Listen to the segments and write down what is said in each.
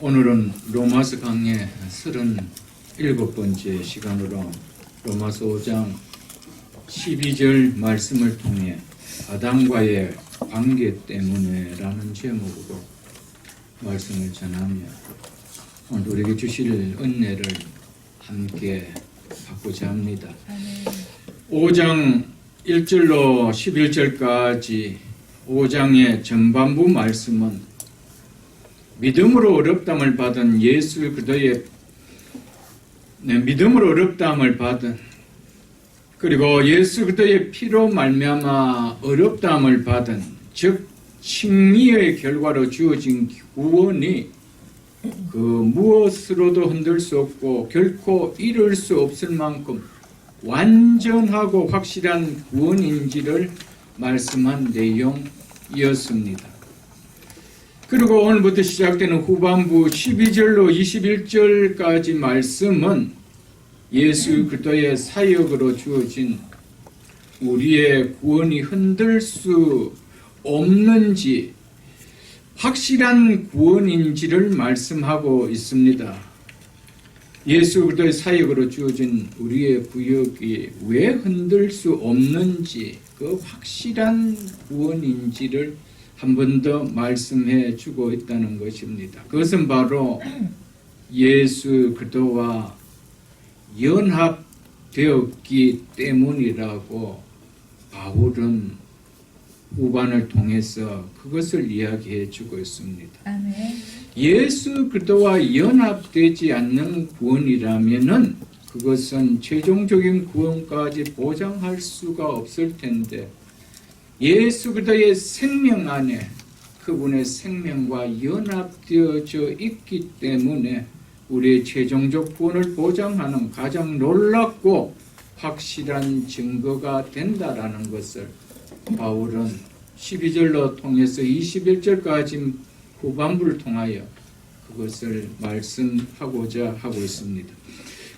오늘은 로마서 강의 37번째 시간으로 로마서 5장 12절 말씀을 통해 아담과의 관계 때문에 라는 제목으로 말씀을 전하며 오늘 우리에게 주실 은혜를 함께 받고자 합니다. 5장 1절로 11절까지 5장의 전반부 말씀은 믿음으로 어렵다함을 받은 예수 그리스도의 믿음으로 어렵다함을 받은 그리고 예수 그리스도의 피로 말미암아 어렵다함을 받은 즉 칭의의 결과로 주어진 구원이 그 무엇으로도 흔들 수 없고 결코 잃을 수 없을 만큼 완전하고 확실한 구원인지를 말씀한 내용이었습니다. 그리고 오늘부터 시작되는 후반부 12절로 21절까지 말씀은 예수 그리스도의 사역으로 주어진 우리의 구원이 흔들 수 없는지 확실한 구원인지를 말씀하고 있습니다. 예수 그리스도의 사역으로 주어진 우리의 구역이 왜 흔들 수 없는지 그 확실한 구원인지를 한 번 더 말씀해 주고 있다는 것입니다. 그것은 바로 예수 그리스도와 연합되었기 때문이라고 바울은 후반을 통해서 그것을 이야기해 주고 있습니다. 아멘. 예수 그리스도와 연합되지 않는 구원이라면은 그것은 최종적인 구원까지 보장할 수가 없을 텐데 예수 그리스도의 생명 안에 그분의 생명과 연합되어져 있기 때문에 우리의 최종적 구원을 보장하는 가장 놀랍고 확실한 증거가 된다라는 것을 바울은 12절로 통해서 21절까지 후반부를 통하여 그것을 말씀하고자 하고 있습니다.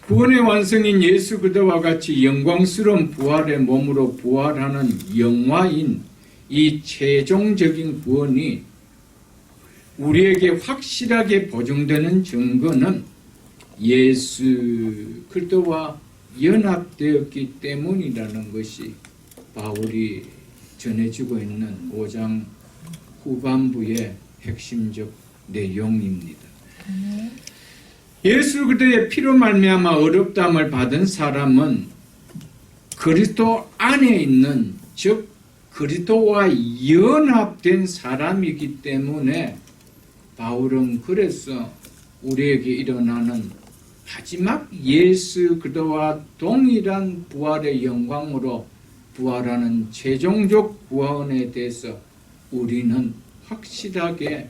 구원의 완성인 예수 그리스도와 같이 영광스러운 부활의 몸으로 부활하는 영화인 이 최종적인 구원이 우리에게 확실하게 보증되는 증거는 예수 그리스도와 연합되었기 때문이라는 것이 바울이 전해주고 있는 5장 후반부의 핵심적 내용입니다. 예수 그리스도의 피로 말미암아 어렵다함을 받은 사람은 그리스도 안에 있는 즉 그리스도와 연합된 사람이기 때문에 바울은 그래서 우리에게 일어나는 마지막 예수 그리스도와 동일한 부활의 영광으로 부활하는 최종적 구원에 대해서 우리는 확실하게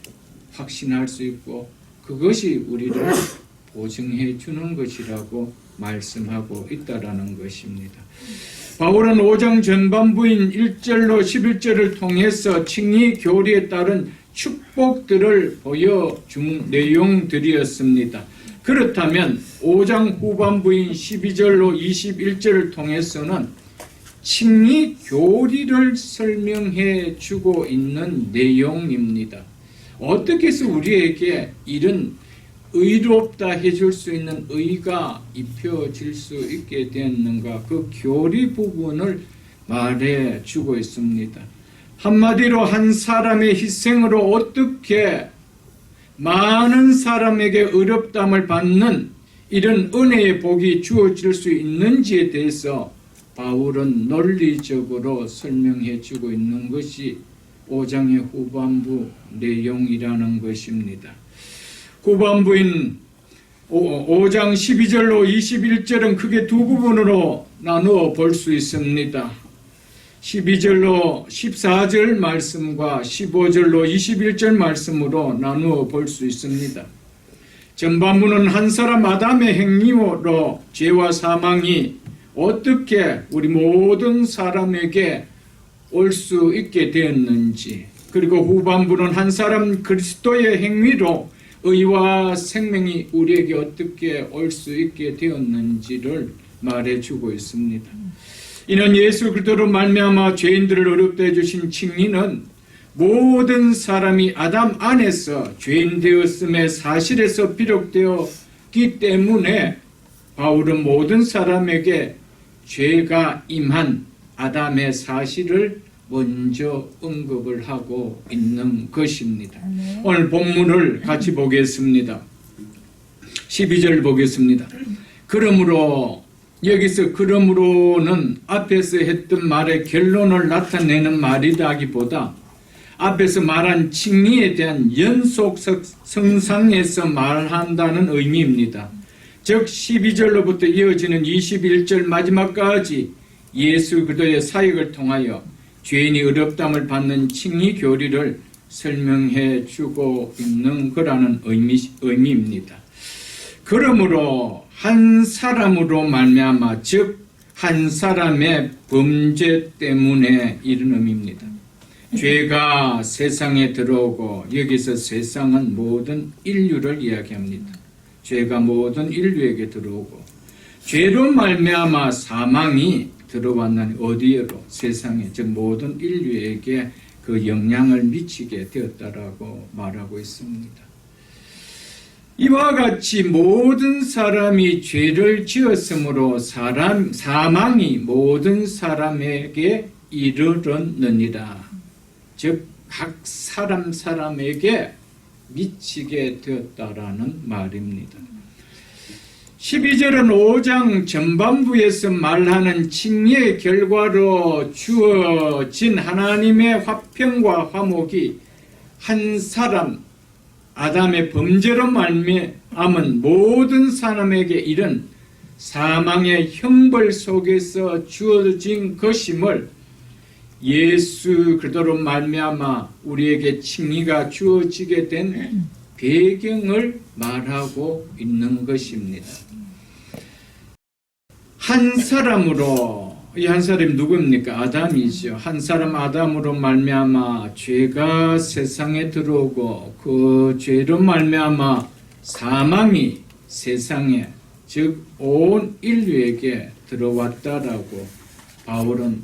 확신할 수 있고 그것이 우리를 보증해 주는 것이라고 말씀하고 있다라는 것입니다. 바울은 5장 전반부인 1절로 11절을 통해서 칭의 교리에 따른 축복들을 보여준 내용들이었습니다. 그렇다면 5장 후반부인 12절로 21절을 통해서는 칭의 교리를 설명해 주고 있는 내용입니다. 어떻게 해서 우리에게 이런 의롭다 해줄 수 있는 의가 입혀질 수 있게 되었는가 그 교리 부분을 말해 주고 있습니다. 한마디로 한 사람의 희생으로 어떻게 많은 사람에게 의롭다함을 받는 이런 은혜의 복이 주어질 수 있는지에 대해서 바울은 논리적으로 설명해 주고 있는 것이 5장의 후반부 내용이라는 것입니다. 후반부인 5장 12절로 21절은 크게 두 부분으로 나누어 볼 수 있습니다. 12절로 14절 말씀과 15절로 21절 말씀으로 나누어 볼 수 있습니다. 전반부는 한 사람 아담의 행위로 죄와 사망이 어떻게 우리 모든 사람에게 올 수 있게 되었는지 그리고 후반부는 한 사람 그리스도의 행위로 의와 생명이 우리에게 어떻게 올 수 있게 되었는지를 말해주고 있습니다. 이는 예수 그리스도로 말미암아 죄인들을 어렵게 해주신 칭의는 모든 사람이 아담 안에서 죄인 되었음의 사실에서 비롯되었기 때문에 바울은 모든 사람에게 죄가 임한 아담의 사실을 먼저 언급을 하고 있는 것입니다. 오늘 본문을 같이 보겠습니다. 12절 보겠습니다. 그러므로 여기서 그러므로는 앞에서 했던 말의 결론을 나타내는 말이라기보다 앞에서 말한 칭의에 대한 연속 성상에서 말한다는 의미입니다. 즉 12절로부터 이어지는 21절 마지막까지 예수 그리스도의 사역을 통하여 죄인이 어렵담을 받는 칭의 교리를 설명해 주고 있는 거라는 의미입니다. 그러므로 한 사람으로 말미암아 즉 한 사람의 범죄 때문에 이런 의미입니다. 죄가 세상에 들어오고 여기서 세상은 모든 인류를 이야기합니다. 죄가 모든 인류에게 들어오고 죄로 말미암아 사망이 들어왔나니 어디에로? 세상에 즉 모든 인류에게 그 영향을 미치게 되었다라고 말하고 있습니다. 이와 같이 모든 사람이 죄를 지었으므로 사망이 모든 사람에게 이르렀느니라. 즉 각 사람에게 미치게 되었다라는 말입니다. 12절은 5장 전반부에서 말하는 칭의의 결과로 주어진 하나님의 화평과 화목이 한 사람 아담의 범죄로 말미암은 모든 사람에게 이른 사망의 형벌 속에서 주어진 것임을 예수 그리스도로 말미암아 우리에게 칭의가 주어지게 된 배경을 말하고 있는 것입니다. 한 사람으로, 이 한 사람이 누굽니까? 아담이죠. 한 사람 아담으로 말미암아 죄가 세상에 들어오고 그 죄로 말미암아 사망이 세상에 즉 온 인류에게 들어왔다라고 바울은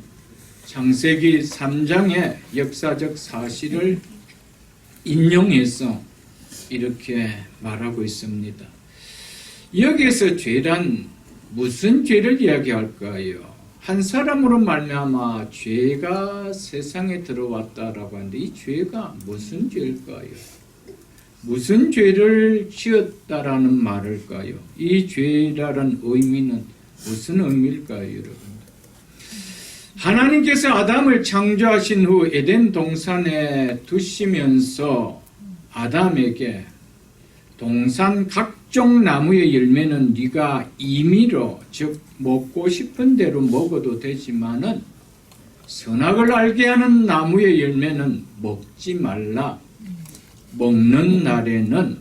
창세기 3장의 역사적 사실을 인용해서 이렇게 말하고 있습니다. 여기에서 죄란 무슨 죄를 이야기할까요? 한 사람으로 말미암아 죄가 세상에 들어왔다라고 하는데 이 죄가 무슨 죄일까요? 무슨 죄를 지었다라는 말일까요? 이 죄라는 의미는 무슨 의미일까요, 여러분? 하나님께서 아담을 창조하신 후 에덴 동산에 두시면서 아담에게 동산 각종 나무의 열매는 네가 임의로 즉 먹고 싶은 대로 먹어도 되지만은 선악을 알게 하는 나무의 열매는 먹지 말라. 먹는 날에는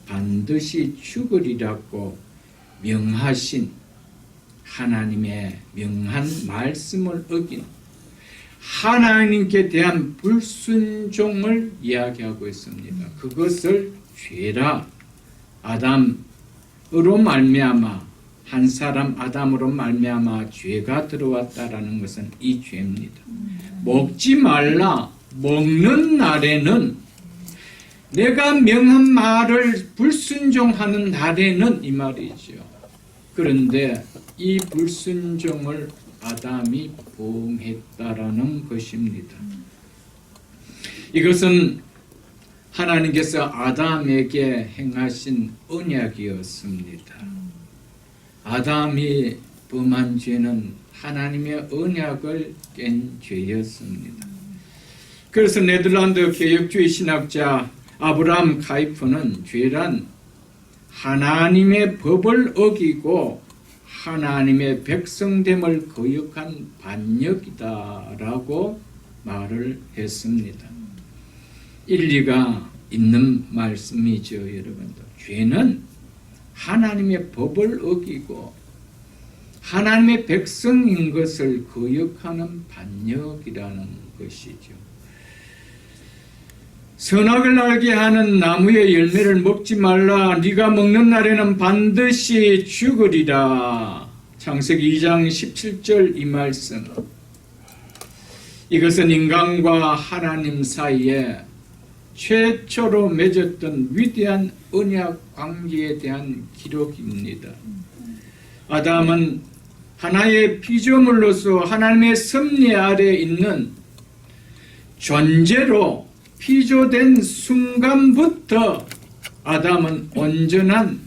반드시 죽으리라고 명하신 하나님의 명한 말씀을 어긴 하나님께 대한 불순종을 이야기하고 있습니다. 그것을 죄라. 아담으로 말미암아 한 사람 아담으로 말미암아 죄가 들어왔다라는 것은 이 죄입니다. 먹지 말라. 먹는 날에는 내가 명한 말을 불순종하는 날에는 이 말이죠. 그런데 이 불순종을 아담이 범했다라는 것입니다. 이것은 하나님께서 아담에게 행하신 언약이었습니다. 아담이 범한 죄는 하나님의 언약을 깬 죄였습니다. 그래서 네덜란드 개혁주의 신학자 아브라함 카이프는 죄란 하나님의 법을 어기고 하나님의 백성됨을 거역한 반역이다라고 말을 했습니다. 일리가 있는 말씀이죠, 여러분들. 죄는 하나님의 법을 어기고 하나님의 백성인 것을 거역하는 반역이라는 것이죠. 선악을 알게 하는 나무의 열매를 먹지 말라. 네가 먹는 날에는 반드시 죽으리라. 창세기 2장 17절 이 말씀. 이것은 인간과 하나님 사이에 최초로 맺었던 위대한 언약 관계에 대한 기록입니다. 아담은 하나의 피조물로서 하나님의 섭리 아래 있는 존재로 피조된 순간부터 아담은 온전한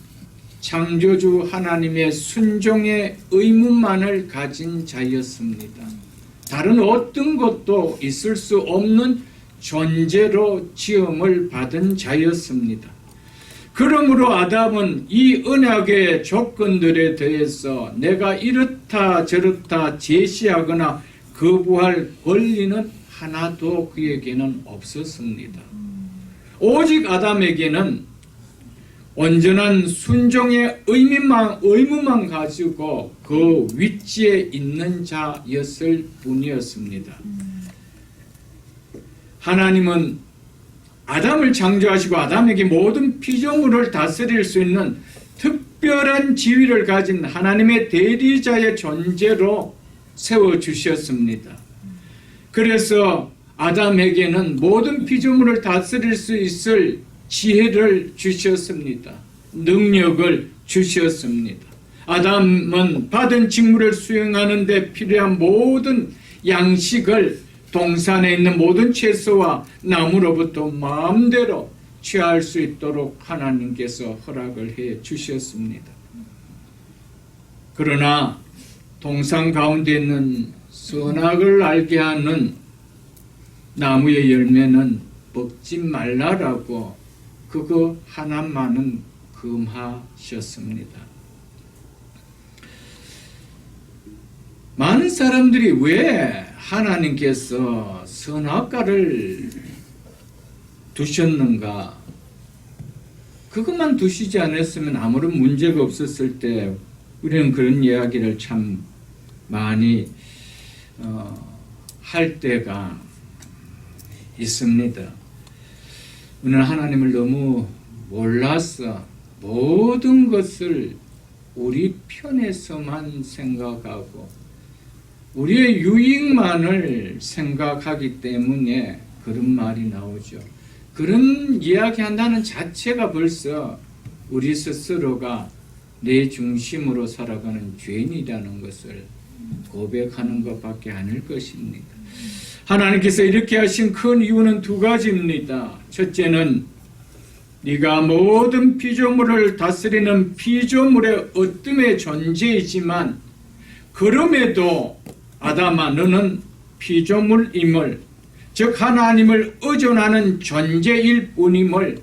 창조주 하나님의 순종의 의무만을 가진 자였습니다. 다른 어떤 것도 있을 수 없는 존재로 지음을 받은 자였습니다. 그러므로 아담은 이 언약의 조건들에 대해서 내가 이렇다 저렇다 제시하거나 거부할 권리는 하나도 그에게는 없었습니다. 오직 아담에게는 온전한 순종의 의무만 가지고 그 위치에 있는 자였을 뿐이었습니다. 하나님은 아담을 창조하시고 아담에게 모든 피조물을 다스릴 수 있는 특별한 지위를 가진 하나님의 대리자의 존재로 세워주셨습니다. 그래서 아담에게는 모든 피조물을 다스릴 수 있을 지혜를 주셨습니다. 능력을 주셨습니다. 아담은 받은 직무를 수행하는 데 필요한 모든 양식을 동산에 있는 모든 채소와 나무로부터 마음대로 취할 수 있도록 하나님께서 허락을 해 주셨습니다. 그러나 동산 가운데 있는 선악을 알게 하는 나무의 열매는 먹지 말라라고 그거 하나만은 금하셨습니다. 많은 사람들이 왜 하나님께서 선악과를 두셨는가? 그것만 두시지 않았으면 아무런 문제가 없었을 때 우리는 그런 이야기를 참 많이 할 때가 있습니다. 우리는 하나님을 너무 몰라서 모든 것을 우리 편에서만 생각하고 우리의 유익만을 생각하기 때문에 그런 말이 나오죠. 그런 이야기 한다는 자체가 벌써 우리 스스로가 내 중심으로 살아가는 죄인이라는 것을 고백하는 것밖에 아닐 것입니다. 하나님께서 이렇게 하신 큰 이유는 두 가지입니다. 첫째는 네가 모든 피조물을 다스리는 피조물의 어둠의 존재이지만 그럼에도 아담아 너는 피조물임을, 즉 하나님을 의존하는 존재일 뿐임을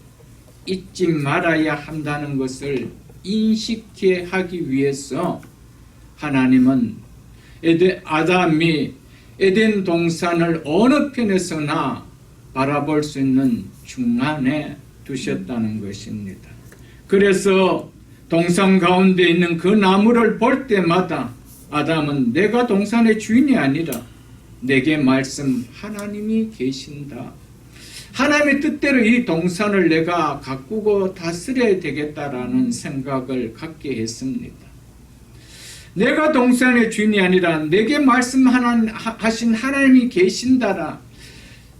잊지 말아야 한다는 것을 인식해 하기 위해서 하나님은 아담이 에덴 동산을 어느 편에서나 바라볼 수 있는 중간에 두셨다는 것입니다. 그래서 동산 가운데 있는 그 나무를 볼 때마다 아담은 내가 동산의 주인이 아니라 내게 말씀 하나님이 계신다. 하나님의 뜻대로 이 동산을 내가 가꾸고 다스려야 되겠다라는 생각을 갖게 했습니다. 내가 동산의 주인이 아니라 내게 말씀하신 하나님이 계신다라.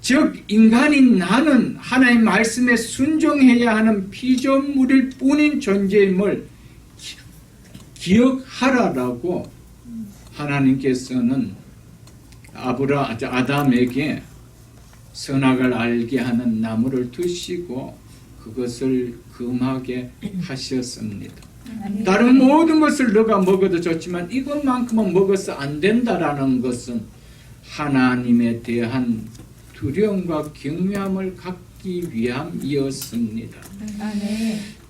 즉 인간인 나는 하나님 말씀에 순종해야 하는 피조물일 뿐인 존재임을 기억하라라고 하나님께서는 아담에게 선악을 알게 하는 나무를 두시고 그것을 금하게 하셨습니다. 다른 모든 것을 너가 먹어도 좋지만 이것만큼은 먹어서 안 된다라는 것은 하나님에 대한 두려움과 경외함을 갖기 위함이었습니다.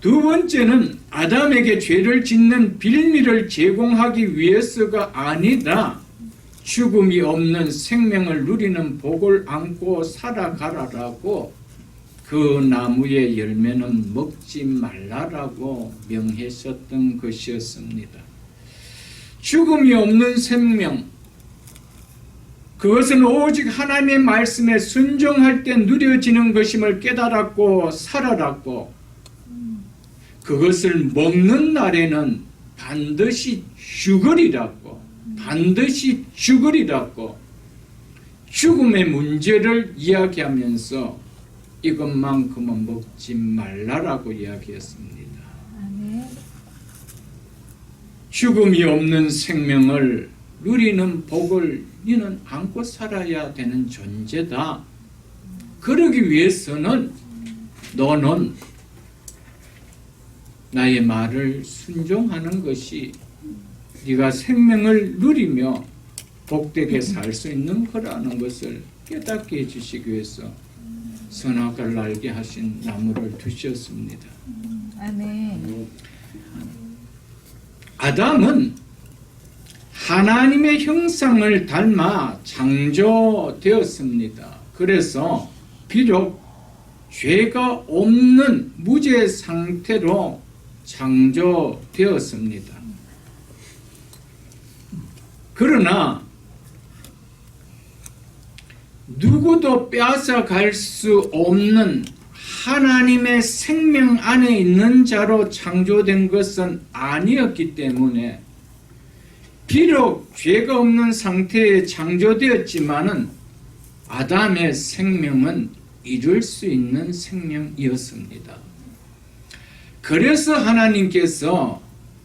두 번째는 아담에게 죄를 짓는 빌미를 제공하기 위해서가 아니라 죽음이 없는 생명을 누리는 복을 안고 살아가라라고 그 나무의 열매는 먹지 말라라고 명하셨던 것이었습니다. 죽음이 없는 생명, 그것은 오직 하나님의 말씀에 순종할 때 누려지는 것임을 깨달았고 살아났고 그것을 먹는 날에는 반드시 죽으리라고 죽음의 문제를 이야기하면서 이것만큼은 먹지 말라라고 이야기했습니다. 죽음이 없는 생명을 누리는 복을 너는 안고 살아야 되는 존재다. 그러기 위해서는 너는 나의 말을 순종하는 것이 네가 생명을 누리며 복되게 살 수 있는 거라는 것을 깨닫게 해주시기 위해서 선악을 알게 하신 나무를 두셨습니다. 아멘. 아담은 하나님의 형상을 닮아 창조되었습니다. 그래서 비록 죄가 없는 무죄 상태로 창조되었습니다. 그러나 누구도 빼앗아 갈 수 없는 하나님의 생명 안에 있는 자로 창조된 것은 아니었기 때문에 비록 죄가 없는 상태에 창조되었지만은 아담의 생명은 이룰 수 있는 생명이었습니다. 그래서 하나님께서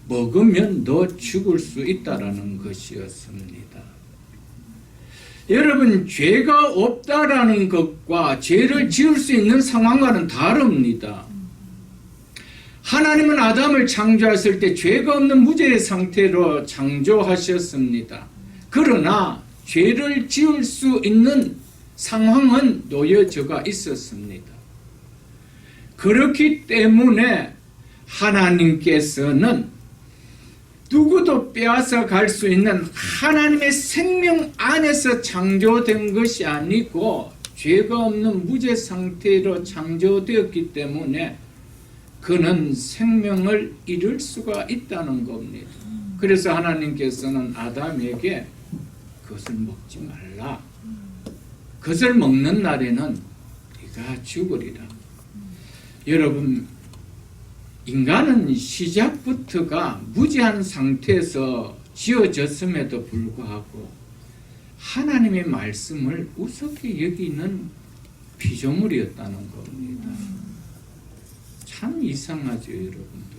먹으면 너 죽을 수 있다라는 것이었습니다. 여러분, 죄가 없다라는 것과 죄를 지을 수 있는 상황과는 다릅니다. 하나님은 아담을 창조하실 때 죄가 없는 무죄의 상태로 창조하셨습니다. 그러나 죄를 지을 수 있는 상황은 놓여져가 있었습니다. 그렇기 때문에 하나님께서는 누구도 빼앗아 갈 수 있는 하나님의 생명 안에서 창조된 것이 아니고 죄가 없는 무죄 상태로 창조되었기 때문에 그는 생명을 잃을 수가 있다는 겁니다. 그래서 하나님께서는 아담에게 그것을 먹지 말라. 그것을 먹는 날에는 네가 죽으리라. 여러분, 인간은 시작부터가 무죄한 상태에서 지어졌음에도 불구하고 하나님의 말씀을 우습게 여기는 피조물이었다는 겁니다. 참 이상하죠, 여러분들.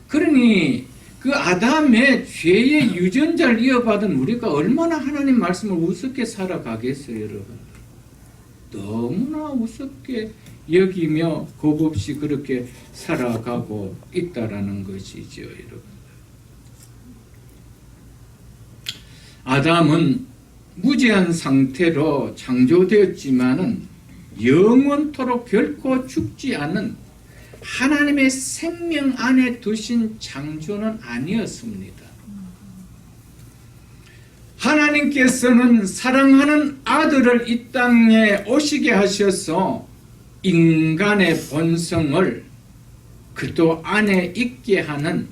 그러니 그 아담의 죄의 유전자를 이어받은 우리가 얼마나 하나님 말씀을 우습게 살아가겠어요, 여러분. 너무나 우습게 여기며 겁없이 그렇게 살아가고 있다라는 것이죠, 여러분. 아담은 무죄한 상태로 창조되었지만은 영원토록 결코 죽지 않은 하나님의 생명 안에 두신 창조는 아니었습니다. 하나님께서는 사랑하는 아들을 이 땅에 오시게 하셔서 인간의 본성을 그도 안에 있게 하는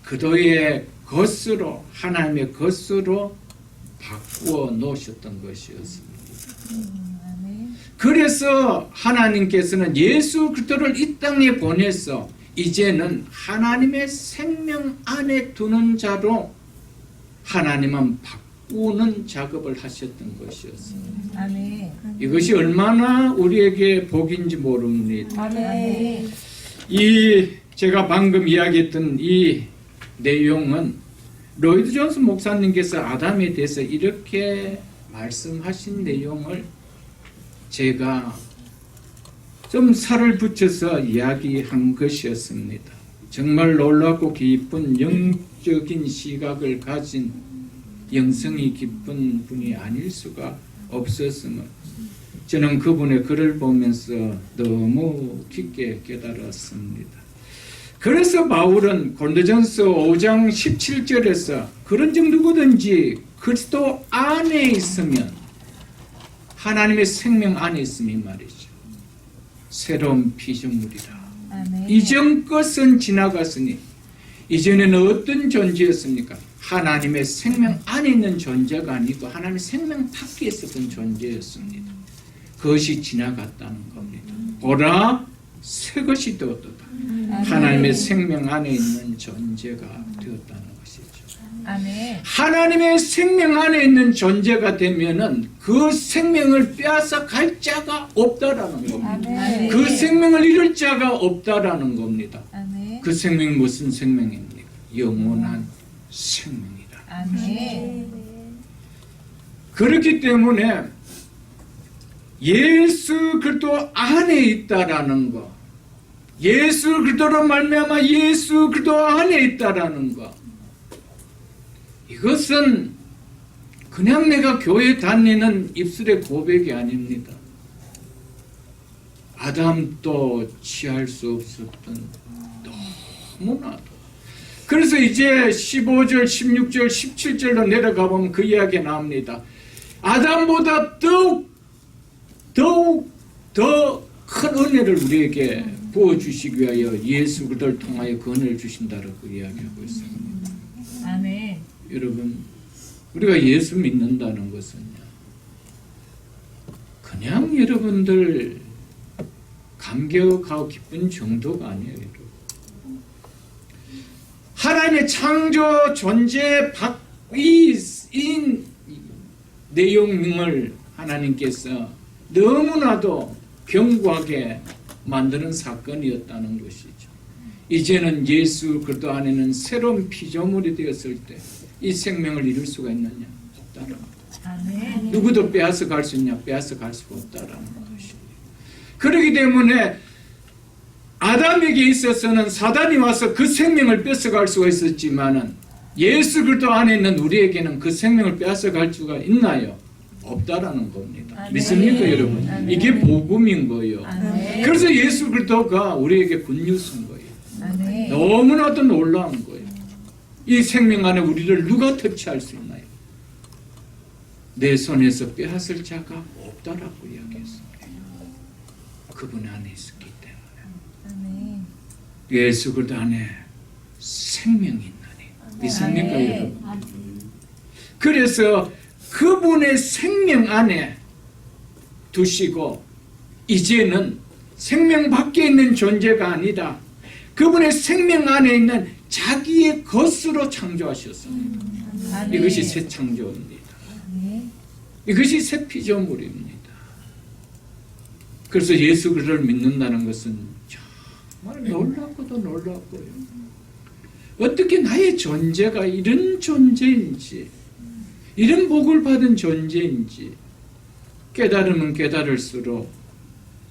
그도의 것으로, 하나님의 것으로 바꾸어 놓으셨던 것이었습니다. 그래서 하나님께서는 예수 그리스도를 이 땅에 보내서 이제는 하나님의 생명 안에 두는 자로 하나님은 바꾸는 작업을 하셨던 것이었습니다. 아멘. 이것이 얼마나 우리에게 복인지 모릅니다. 아멘. 제가 방금 이야기했던 이 내용은 로이드 존스 목사님께서 아담에 대해서 이렇게 말씀하신 내용을 제가 좀 살을 붙여서 이야기한 것이었습니다. 정말 놀랍고 깊은 영적인 시각을 가진 영성이 깊은 분이 아닐 수가 없었음을 저는 그분의 글을 보면서 너무 깊게 깨달았습니다. 그래서 바울은 고린도전서 5장 17절에서 그런즉 누구든지 그리스도 안에 있으면 하나님의 생명 안에 있으면 말이죠. 새로운 피조물이라. 아멘. 이전 것은 지나갔으니 이전에는 어떤 존재였습니까? 하나님의 생명 안에 있는 존재가 아니고 하나님의 생명 밖에 있었던 존재였습니다. 그것이 지나갔다는 겁니다. 보라, 새 것이 되었도다. 하나님의 생명 안에 있는 존재가 되었다는 것이죠. 아멘. 하나님의 생명 안에 있는 존재가 되면은 그 생명을 빼앗아 갈 자가 없다라는 겁니다. 아멘. 그 생명을 잃을 자가 없다라는 겁니다. 아멘. 그 생명이 무슨 생명입니까? 영원한 생명이다. 아멘. 그렇기 때문에 예수 그리스도 안에 있다라는 거, 예수 그리스도로 말미암아 예수 그리스도 안에 있다라는 거, 이것은 그냥 내가 교회 다니는 입술의 고백이 아닙니다. 아담도 취할 수 없었던 너무나도. 그래서 이제 15절, 16절, 17절로 내려가 보면 그 이야기 나옵니다. 아담보다 더욱 더 큰 은혜를 우리에게 부어주시기 위하여 예수 그리스도를 통하여 그 은혜를 주신다라고 이야기하고 있습니다. 아멘. 여러분, 우리가 예수 믿는다는 것은요, 그냥 여러분들 감격하고 기쁜 정도가 아니에요. 여러분. 하나님의 창조 존재 이 내용을 하나님께서 너무나도 견고하게 만드는 사건이었다는 것이죠. 이제는 예수 그리스도 안에는 새로운 피조물이 되었을 때 이 생명을 잃을 수가 있느냐? 없다라는 거죠. 아멘. 누구도 빼앗아 갈 수 있냐? 빼앗아 갈 수가 없다라는 것입니다. 그렇기 때문에 아담에게 있어서는 사단이 와서 그 생명을 뺏어갈 수가 있었지만은 예수 그리스도 안에 있는 우리에게는 그 생명을 빼앗아갈 수가 있나요? 없다라는 겁니다. 아멘. 믿습니까, 여러분? 아멘. 이게 복음인 거예요. 아멘. 그래서 예수 그리스도가 우리에게 굿뉴스인 거예요. 아멘. 너무나도 놀라운 거예요. 이 생명 안에 우리를 누가 터치할 수 있나요? 내 손에서 빼앗을 자가 없다라고 이야기했습니다. 그분 안에 있었기 때문에. 아멘. 예수 그리스도 안에 생명이 있나니. 믿습니까, 아멘. 여러분? 그래서 그분의 생명 안에 두시고 이제는 생명 밖에 있는 존재가 아니라 그분의 생명 안에 있는 자기의 것으로 창조하셨습니다. 아멘. 이것이 새 창조입니다. 아멘. 이것이 새 피조물입니다. 그래서 예수 그리스도를 믿는다는 것은 정말 놀랍고도 놀랍고요. 어떻게 나의 존재가 이런 존재인지, 이런 복을 받은 존재인지 깨달으면 깨달을수록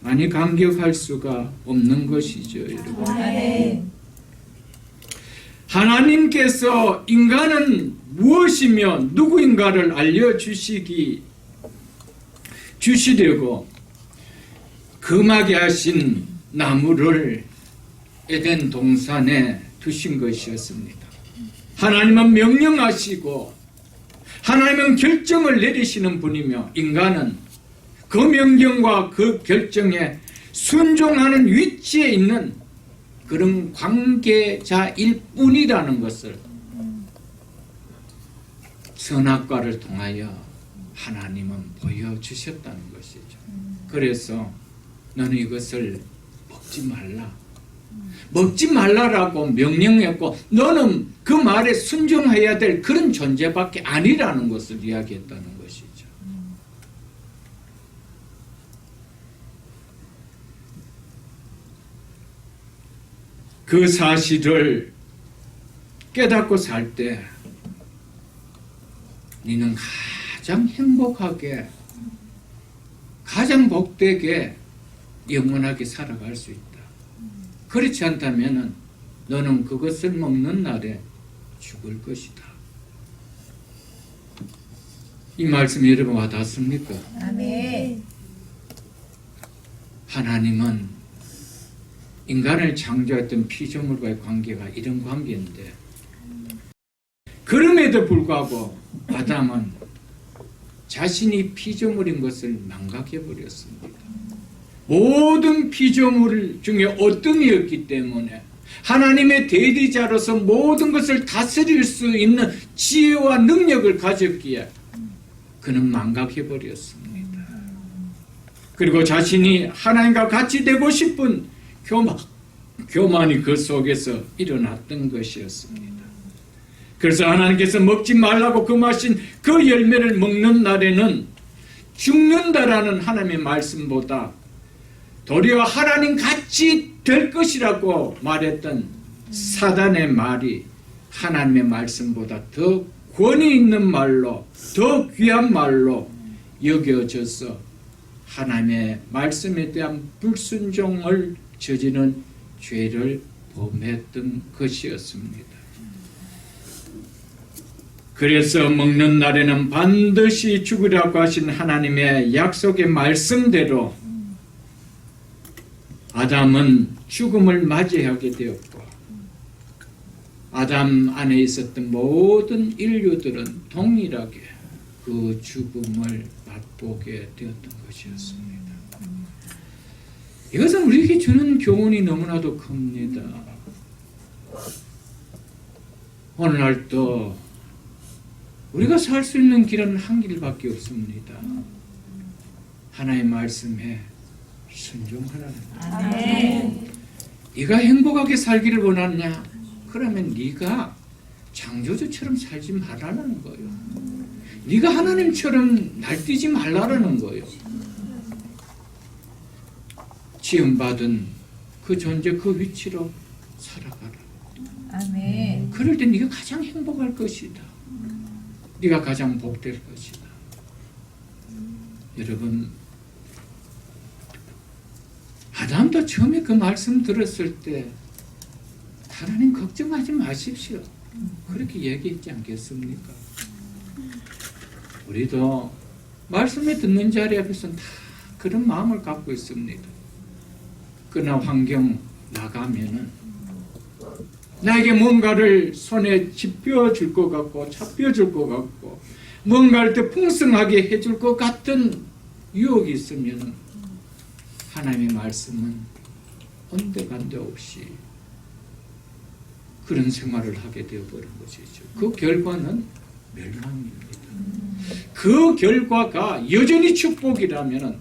많이 감격할 수가 없는 것이죠, 여러분. 아멘. 하나님께서 인간은 무엇이며 누구인가를 주시려고 금하게 하신 나무를 에덴 동산에 두신 것이었습니다. 하나님은 명령하시고 하나님은 결정을 내리시는 분이며 인간은 그 명령과 그 결정에 순종하는 위치에 있는 그런 관계자일 뿐이라는 것을 선악과를 통하여 하나님은 보여주셨다는 것이죠. 그래서 너는 이것을 먹지 말라. 먹지 말라라고 명령했고 너는 그 말에 순종해야 될 그런 존재밖에 아니라는 것을 이야기했다는 것이죠. 그 사실을 깨닫고 살 때 너는 가장 행복하게, 가장 복되게 영원하게 살아갈 수 있다. 그렇지 않다면 너는 그것을 먹는 날에 죽을 것이다. 이 말씀 여러분 와닿습니까? 아멘. 하나님은 인간을 창조했던 피조물과의 관계가 이런 관계인데 그럼에도 불구하고 아담은 자신이 피조물인 것을 망각해버렸습니다. 모든 피조물 중에 어떤 이었기 때문에 하나님의 대리자로서 모든 것을 다스릴 수 있는 지혜와 능력을 가졌기에 그는 망각해버렸습니다. 그리고 자신이 하나님과 같이 되고 싶은 교만이 그 속에서 일어났던 것이었습니다. 그래서 하나님께서 먹지 말라고 금하신 그 열매를 먹는 날에는 죽는다라는 하나님의 말씀보다 도리어 하나님 같이 될 것이라고 말했던 사단의 말이 하나님의 말씀보다 더 권위 있는 말로, 더 귀한 말로 여겨져서 하나님의 말씀에 대한 불순종을 저지른 죄를 범했던 것이었습니다. 그래서 먹는 날에는 반드시 죽으라고 하신 하나님의 약속의 말씀대로 아담은 죽음을 맞이하게 되었고, 아담 안에 있었던 모든 인류들은 동일하게 그 죽음을 맛보게 되었던 것이었습니다. 이것은 우리에게 주는 교훈이 너무나도 큽니다. 오늘날도 우리가 살 수 있는 길은 한 길밖에 없습니다. 하나님의 말씀에 순종하라는 거예요. 아멘. 네가 행복하게 살기를 원하느냐? 그러면 네가 창조주처럼 살지 말라는 거예요. 네가 하나님처럼 날뛰지 말라는 거예요. 지음받은 그 존재, 그 위치로 살아가라. 아멘. 그럴 때 네가 가장 행복할 것이다. 네가 가장 복될 것이다. 여러분, 아담도 처음에 그 말씀 들었을 때 하나님 걱정하지 마십시오, 그렇게 얘기했지 않겠습니까? 우리도 말씀에 듣는 자리 앞에서는 다 그런 마음을 갖고 있습니다. 그러나 환경 나가면은 나에게 뭔가를 손에 짚어줄 것 같고 잡혀줄 것 같고 뭔가를 더 풍성하게 해줄 것 같은 유혹이 있으면 하나님의 말씀은 온데간데 없이 그런 생활을 하게 되어버린 것이죠. 그 결과는 멸망입니다. 그 결과가 여전히 축복이라면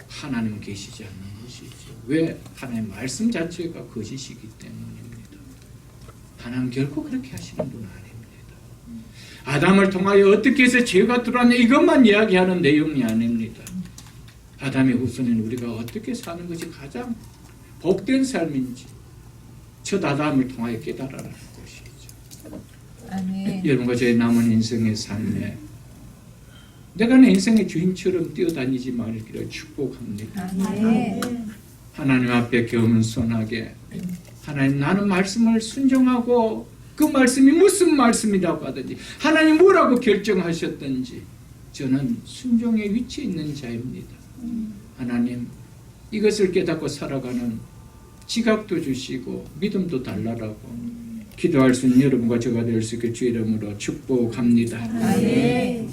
하나님은 계시지 않는 것이죠. 왜? 하나님의 말씀 자체가 거짓이기 때문입니다. 하나님 결코 그렇게 하시는 분은 아닙니다. 아담을 통하여 어떻게 해서 죄가 들어왔냐 이것만 이야기하는 내용이 아닙니다. 아담의 후손인 우리가 어떻게 사는 것이 가장 복된 삶인지 첫 아담을 통하여 깨달아라는 것이죠. 아멘. 여러분과 저의 남은 인생의 삶에 내가 내 인생의 주인처럼 뛰어다니지 말기를 축복합니다. 아멘. 하나님 앞에 겸손하게 하나님, 나는 말씀을 순종하고 그 말씀이 무슨 말씀이라고 하든지 하나님 뭐라고 결정하셨든지 저는 순종의 위치에 있는 자입니다. 하나님, 이것을 깨닫고 살아가는 지각도 주시고 믿음도 달라라고 기도할 수 있는 여러분과 저가 될 수 있게 주의 이름으로 축복합니다. 아멘.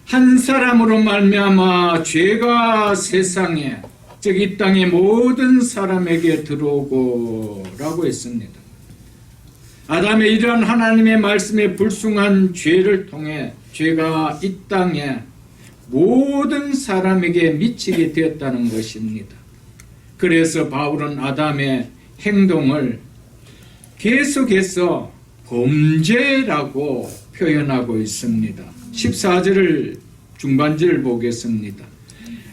한 사람으로 말미암아 죄가 세상에 즉 이 땅의 모든 사람에게 들어오고 라고 했습니다. 아담의 이러한 하나님의 말씀에 불순한 죄를 통해 죄가 이 땅에 모든 사람에게 미치게 되었다는 것입니다. 그래서 바울은 아담의 행동을 계속해서 범죄라고 표현하고 있습니다. 14절을 중반절을 보겠습니다.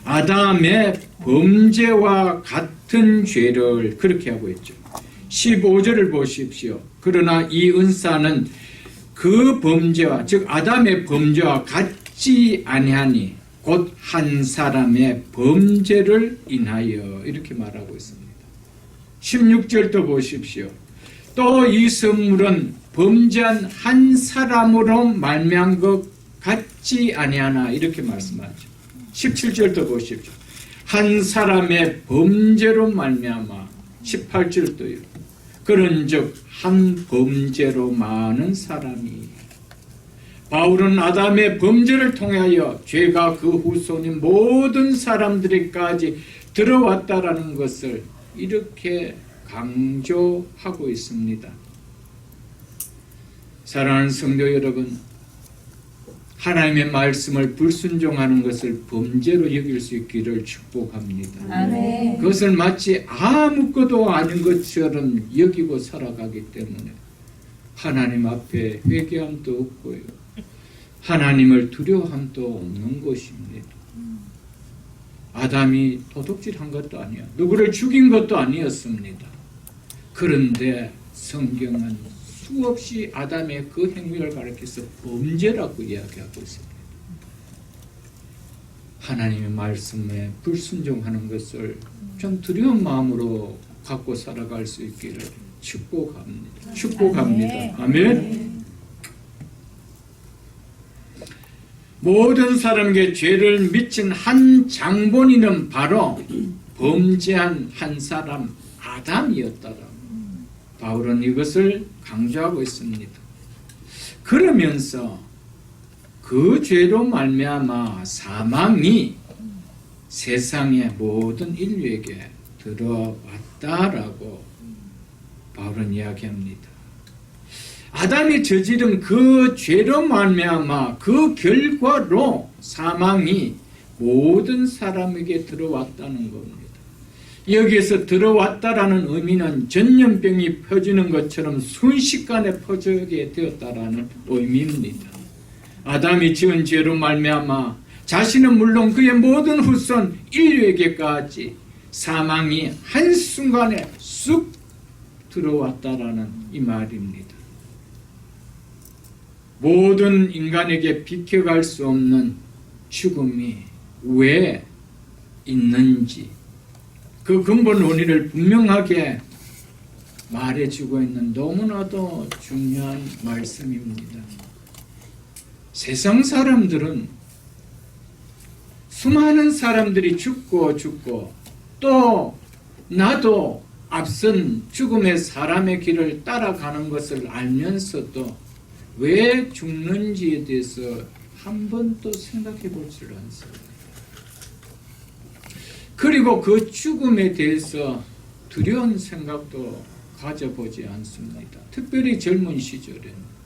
아담의 범죄와 같은 죄를 그렇게 하고 있죠. 15절을 보십시오. 그러나 이 은사는 그 범죄와 즉 아담의 범죄와 같지 아니하니 곧 한 사람의 범죄를 인하여 이렇게 말하고 있습니다. 16절도 보십시오. 또 이 선물은 범죄한 한 사람으로 말미암은 것 같지 아니하나 이렇게 말씀하죠. 17절도 보십시오. 한 사람의 범죄로 말미암아 18절도요. 그런즉 한 범죄로 많은 사람이 바울은 아담의 범죄를 통하여 죄가 그 후손인 모든 사람들에게까지 들어왔다라는 것을 이렇게 강조하고 있습니다. 사랑하는 성도 여러분, 하나님의 말씀을 불순종하는 것을 범죄로 여길 수 있기를 축복합니다. 아멘. 그것을 마치 아무것도 아닌 것처럼 여기고 살아가기 때문에 하나님 앞에 회개함도 없고요. 하나님을 두려워함도 없는 것입니다. 아담이 도둑질한 것도 아니야. 누구를 죽인 것도 아니었습니다. 그런데 성경은 수없이 아담의 그 행위를 가리켜서 범죄라고 이야기하고 있습니다. 하나님의 말씀에 불순종하는 것을 좀 두려운 마음으로 갖고 살아갈 수 있기를 축복합니다. 축복합니다. 아멘. 모든 사람에게 죄를 미친 한 장본인은 바로 범죄한 한 사람 아담이었다라고 바울은 이것을 강조하고 있습니다. 그러면서 그 죄로 말미암아 사망이 세상의 모든 인류에게 들어왔다라고 바울은 이야기합니다. 아담이 저지른 그 죄로 말미암아 그 결과로 사망이 모든 사람에게 들어왔다는 겁니다. 여기에서 들어왔다라는 의미는 전염병이 퍼지는 것처럼 순식간에 퍼지게 되었다라는 의미입니다. 아담이 지은 죄로 말미암아 자신은 물론 그의 모든 후손 인류에게까지 사망이 한순간에 쑥 들어왔다라는 이 말입니다. 모든 인간에게 비켜갈 수 없는 죽음이 왜 있는지 그 근본 원인을 분명하게 말해주고 있는 너무나도 중요한 말씀입니다. 세상 사람들은 수많은 사람들이 죽고 또 나도 앞선 죽음의 사람의 길을 따라가는 것을 알면서도 왜 죽는지에 대해서 한 번도 생각해 보지를 않습니다. 그리고 그 죽음에 대해서 두려운 생각도 가져보지 않습니다. 특별히 젊은 시절에는.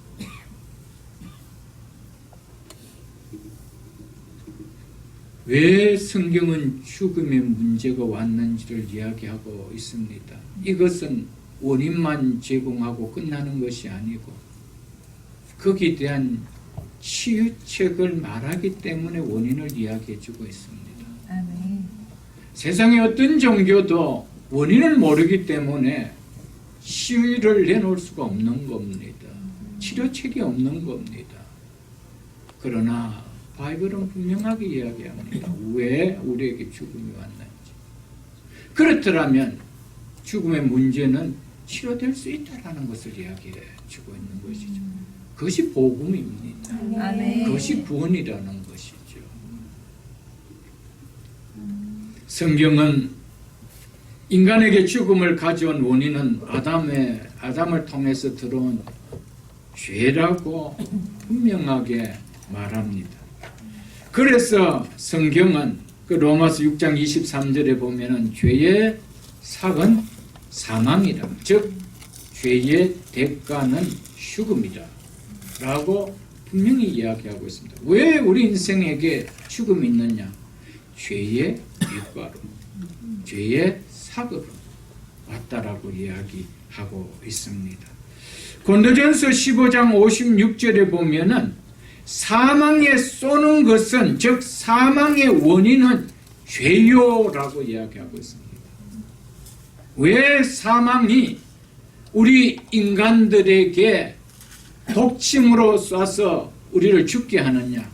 왜 성경은 죽음의 문제가 왔는지를 이야기하고 있습니다. 이것은 원인만 제공하고 끝나는 것이 아니고 거기에 대한 치유책을 말하기 때문에 원인을 이야기해주고 있습니다. 아멘. 세상의 어떤 종교도 원인을 모르기 때문에 치유를 내놓을 수가 없는 겁니다. 치료책이 없는 겁니다. 그러나 바이블은 분명하게 이야기합니다. 왜 우리에게 죽음이 왔는지. 그렇더라면 죽음의 문제는 치료될 수 있다는 것을 이야기해 주고 있는 것이죠. 그것이 복음입니다. 아멘. 그것이 구원이라는 것이죠. 성경은 인간에게 죽음을 가져온 원인은 아담을 통해서 들어온 죄라고 분명하게 말합니다. 그래서 성경은 그 로마서 6장 23절에 보면은 죄의 삭은 사망이라, 즉 죄의 대가는 죽음이다 라고 분명히 이야기하고 있습니다. 왜 우리 인생에게 죽음이 있느냐? 죄의 대가로, 죄의 삭으로 왔다라고 이야기하고 있습니다. 고린도전서 15장 56절에 보면은 사망에 쏘는 것은, 즉 사망의 원인은 죄요라고 이야기하고 있습니다. 왜 사망이 우리 인간들에게 독침으로 쏴서 우리를 죽게 하느냐?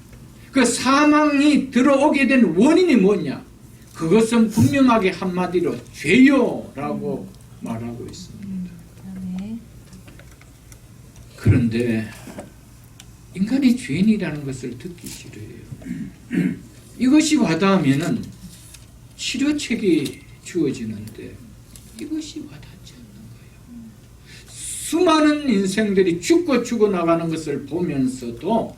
그 사망이 들어오게 된 원인이 뭐냐? 그것은 분명하게 한마디로 죄요라고 말하고 있습니다. 그런데 인간이 죄인이라는 것을 듣기 싫어해요. 이것이 와닿으면 치료책이 주어지는데 이것이 와닿지 않는 거예요. 수많은 인생들이 죽어나가는 것을 보면서도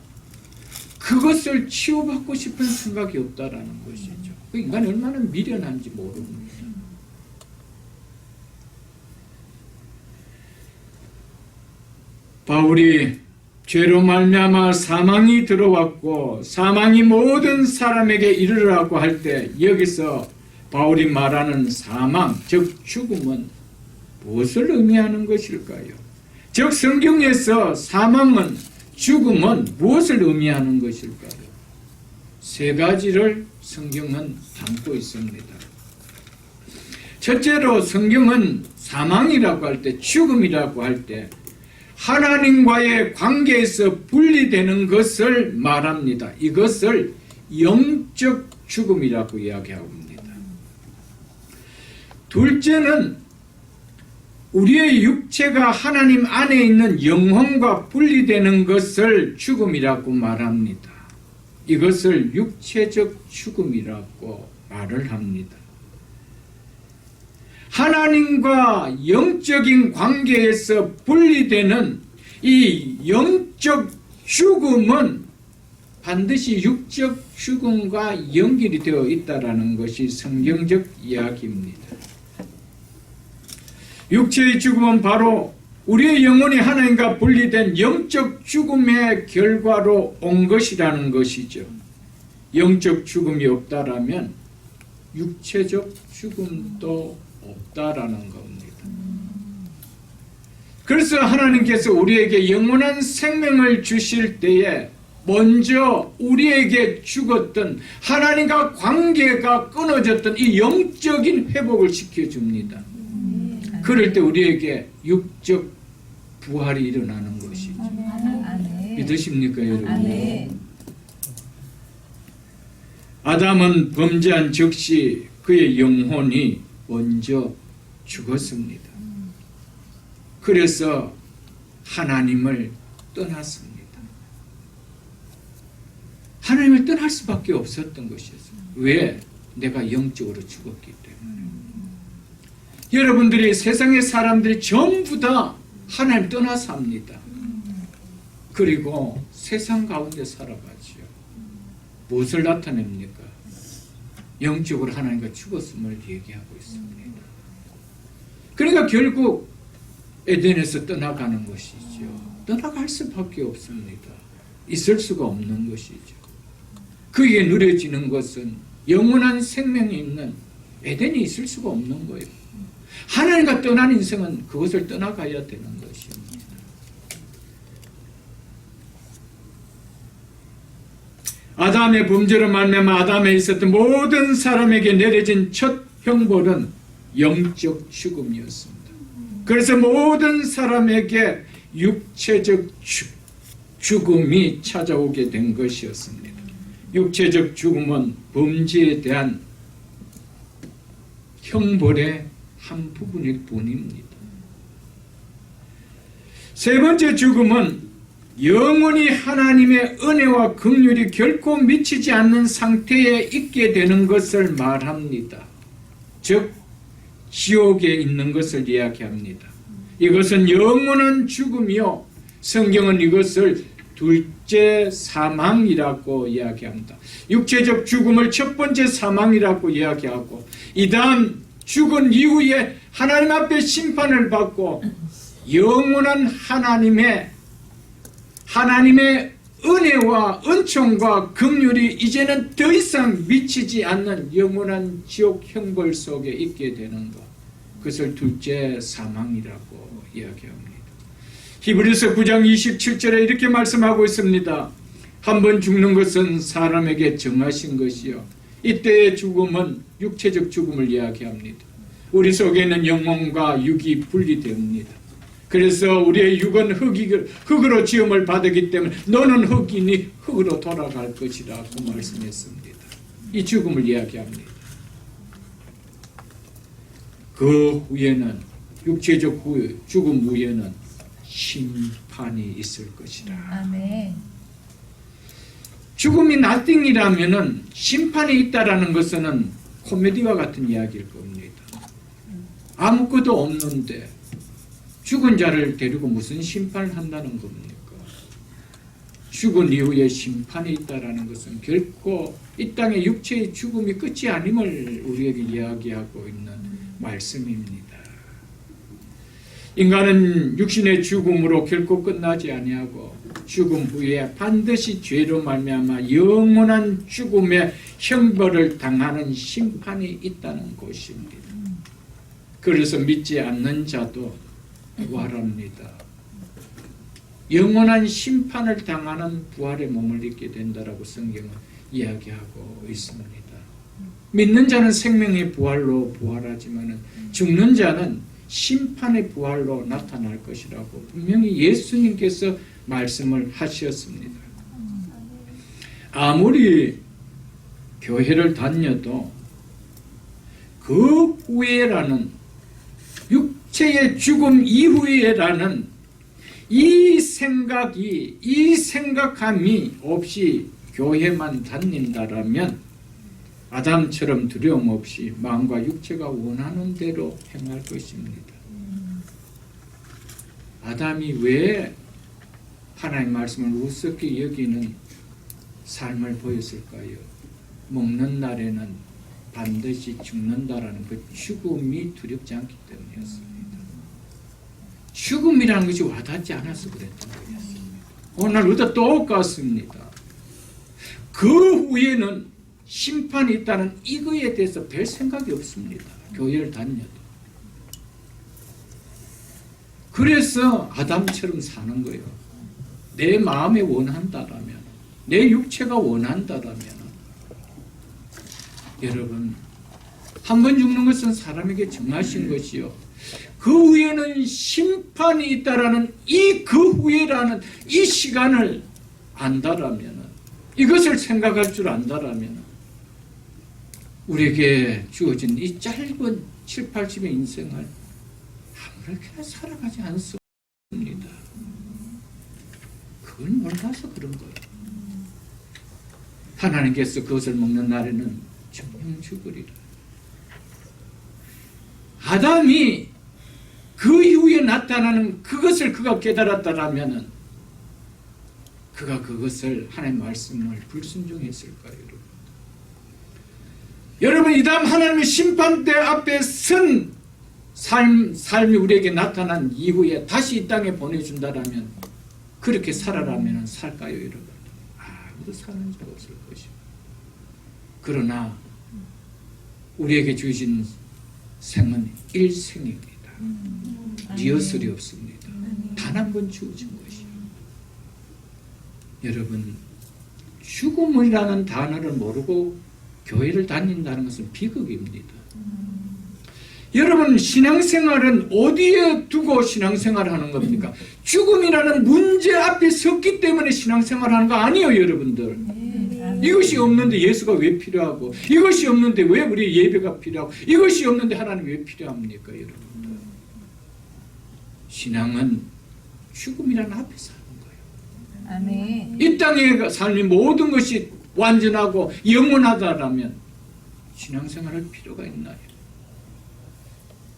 그것을 치유받고 싶은 생각이 없다라는 것이죠. 그 인간이 얼마나 미련한지 모릅니다. 바울이 죄로 말미암아 사망이 들어왔고 사망이 모든 사람에게 이르르라고 할 때 여기서 바울이 말하는 사망, 즉 죽음은 무엇을 의미하는 것일까요? 즉 성경에서 사망은, 죽음은 무엇을 의미하는 것일까요? 세 가지를 성경은 담고 있습니다. 첫째로 성경은 사망이라고 할 때, 죽음이라고 할 때 하나님과의 관계에서 분리되는 것을 말합니다. 이것을 영적 죽음이라고 이야기합니다. 둘째는 우리의 육체가 하나님 안에 있는 영혼과 분리되는 것을 죽음이라고 말합니다. 이것을 육체적 죽음이라고 말을 합니다. 하나님과 영적인 관계에서 분리되는 이 영적 죽음은 반드시 육적 죽음과 연결이 되어 있다는 것이 성경적 이야기입니다. 육체의 죽음은 바로 우리의 영혼이 하나님과 분리된 영적 죽음의 결과로 온 것이라는 것이죠. 영적 죽음이 없다라면 육체적 죽음도 없다라는 겁니다. 그래서 하나님께서 우리에게 영원한 생명을 주실 때에 먼저 우리에게 죽었던, 하나님과 관계가 끊어졌던 이 영적인 회복을 시켜줍니다. 그럴 때 우리에게 육적 부활이 일어나는 것이죠. 믿으십니까 여러분? 아담은 범죄한 즉시 그의 영혼이 먼저 죽었습니다. 그래서 하나님을 떠났습니다. 하나님을 떠날 수밖에 없었던 것이었어요. 왜? 내가 영적으로 죽었기 때문에. 여러분들이, 세상의 사람들이 전부 다 하나님 떠나서 합니다. 그리고 세상 가운데 살아가지요. 무엇을 나타냅니까? 영적으로 하나님과 죽었음을 얘기하고 있습니다. 그러니까 결국 에덴에서 떠나가는 것이죠. 떠나갈 수밖에 없습니다. 있을 수가 없는 것이죠. 그에게 누려지는 것은 영원한 생명이 있는 에덴이 있을 수가 없는 거예요. 하나님과 떠난 인생은 그것을 떠나가야 되는 것입니다. 아담의 범죄로 말미암아 아담에 있었던 모든 사람에게 내려진 첫 형벌은 영적 죽음이었습니다. 그래서 모든 사람에게 육체적 죽음이 찾아오게 된 것이었습니다. 육체적 죽음은 범죄에 대한 형벌의 한 부분일 뿐입니다. 세 번째 죽음은 영원히 하나님의 은혜와 긍휼이 결코 미치지 않는 상태에 있게 되는 것을 말합니다. 즉 지옥에 있는 것을 이야기합니다. 이것은 영원한 죽음이요, 성경은 이것을 둘째 사망이라고 이야기합니다. 육체적 죽음을 첫 번째 사망이라고 이야기하고, 이 다음 죽은 이후에 하나님 앞에 심판을 받고 영원한 하나님의 은혜와 은총과 긍휼이 이제는 더 이상 미치지 않는 영원한 지옥 형벌 속에 있게 되는 것, 그것을 둘째 사망이라고 이야기합니다. 히브리서 9장 27절에 이렇게 말씀하고 있습니다. 한 번 죽는 것은 사람에게 정하신 것이요, 이때의 죽음은 육체적 죽음을 이야기합니다. 우리 속에 있는 영혼과 육이 분리됩니다. 그래서 우리의 육은 흙으로 지음을 받았기 때문에 너는 흙이니 흙으로 돌아갈 것이라고 말씀했습니다. 이 죽음을 이야기합니다. 그 후에는, 육체적 죽음 후에는 심판이 있을 것이라. 아멘. 죽음이 나띵이라면은 심판이 있다라는 것은 코미디와 같은 이야기일 겁니다. 아무것도 없는데 죽은 자를 데리고 무슨 심판을 한다는 겁니까? 죽은 이후에 심판이 있다라는 것은 결코 이 땅의 육체의 죽음이 끝이 아님을 우리에게 이야기하고 있는 말씀입니다. 인간은 육신의 죽음으로 결코 끝나지 아니하고 죽음 후에 반드시 죄로 말미암아 영원한 죽음의 형벌을 당하는 심판이 있다는 것입니다. 그래서 믿지 않는 자도 부활합니다. 영원한 심판을 당하는 부활의 몸을 입게 된다라고 성경은 이야기하고 있습니다. 믿는 자는 생명의 부활로 부활하지만 죽는 자는 심판의 부활로 나타날 것이라고 분명히 예수님께서 말씀을 하셨습니다. 아무리 교회를 다녀도 그 후에라는 육체의 죽음 이후에라는 이 생각이 이 생각함이 없이 교회만 다닌다라면 아담처럼 두려움 없이 마음과 육체가 원하는 대로 행할 것입니다. 아담이 왜 하나님의 말씀을 우습게 여기는 삶을 보였을까요? 먹는 날에는 반드시 죽는다라는 그 죽음이 두렵지 않기 때문이었습니다. 죽음이라는 것이 와닿지 않아서 그랬던 거였습니다. 오늘부터 똑같습니다. 그 후에는 심판이 있다는 이거에 대해서 별 생각이 없습니다. 교회를 다녀도. 그래서 아담처럼 사는 거예요. 내 마음에 원한다라면, 내 육체가 원한다라면, 여러분, 한 번 죽는 것은 사람에게 정하신 것이요. 그 후에는 심판이 있다라는 그 후에라는 이 시간을 안다라면, 이것을 생각할 줄 안다라면, 우리에게 주어진 이 짧은 7, 80의 인생을 아무렇게나 살아가지 않습니다. 그걸 몰라서 그런 거예요. 하나님께서 그것을 먹는 날에는 정령 죽으리라. 아담이 그 이후에 나타나는 그것을 그가 깨달았다라면 그가 그것을 하나님의 말씀을 불순종했을까요? 여러분, 이 다음 하나님의 심판대 앞에 선 삶이 우리에게 나타난 이후에 다시 이 땅에 보내준다라면 그렇게 살아라면 살까요, 여러분? 아무도 사는 적 없을 것입니다. 그러나 우리에게 주신 생은 일생입니다. 리허설이 없습니다. 단 한 번 주어진 것이요. 여러분, 죽음이라는 단어를 모르고 교회를 다닌다는 것은 비극입니다. 여러분, 신앙생활은 어디에 두고 신앙생활을 하는 겁니까? 죽음이라는 문제 앞에 섰기 때문에 신앙생활을 하는 거 아니에요, 여러분들. 이것이 없는데 예수가 왜 필요하고, 이것이 없는데 왜 우리 예배가 필요하고, 이것이 없는데 하나님 왜 필요합니까, 여러분들? 신앙은 죽음이라는 앞에 사는 거예요. 아멘. 이 땅의 삶이 모든 것이 완전하고 영원하다라면 신앙생활할 필요가 있나요?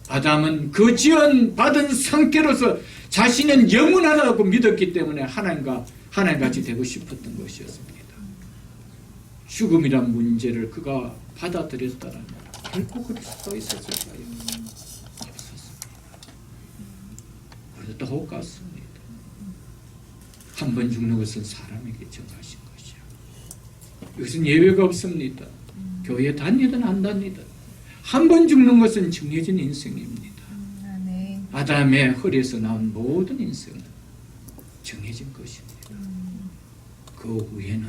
아담은 그 지원 받은 상태로서 자신은 영원하다고 믿었기 때문에 하나님같이 되고 싶었던 것이었습니다. 죽음이란 문제를 그가 받아들였다면 결코 그럴 수가 있었을까요? 없었습니다. 그래도 똑같습니다. 한 번 죽는 것은 사람에게 정하신 것이요. 이것은 예외가 없습니다. 교회 다니든 안 다니든 한 번 죽는 것은 정해진 인생입니다. 아담의 허리에서 나온 모든 인생은 정해진 것입니다. 그 후에는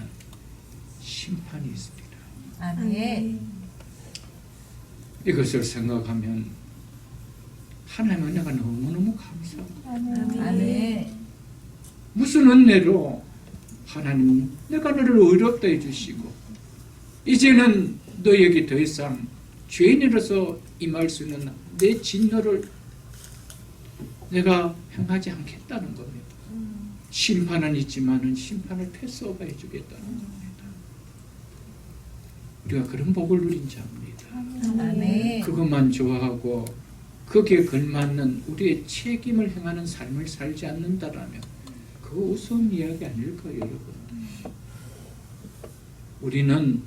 심판이 있습니다. 아멘. 이것을 생각하면 하나님의 은혜가 너무너무 감사합니다. 아멘. 무슨 은혜로 하나님, 내가 너를 의롭다 해주시고 이제는 너에게 더 이상 죄인으로서 임할 수 있는 내 진노를 내가 행하지 않겠다는 겁니다. 심판은 있지만은 심판을 패스오버 해주겠다는 겁니다. 우리가 그런 복을 누린 자입니다. 아멘. 그것만 좋아하고 거기에 걸맞는 우리의 책임을 행하는 삶을 살지 않는다라면 그거 우스운 이야기 아닐까요, 여러분? 우리는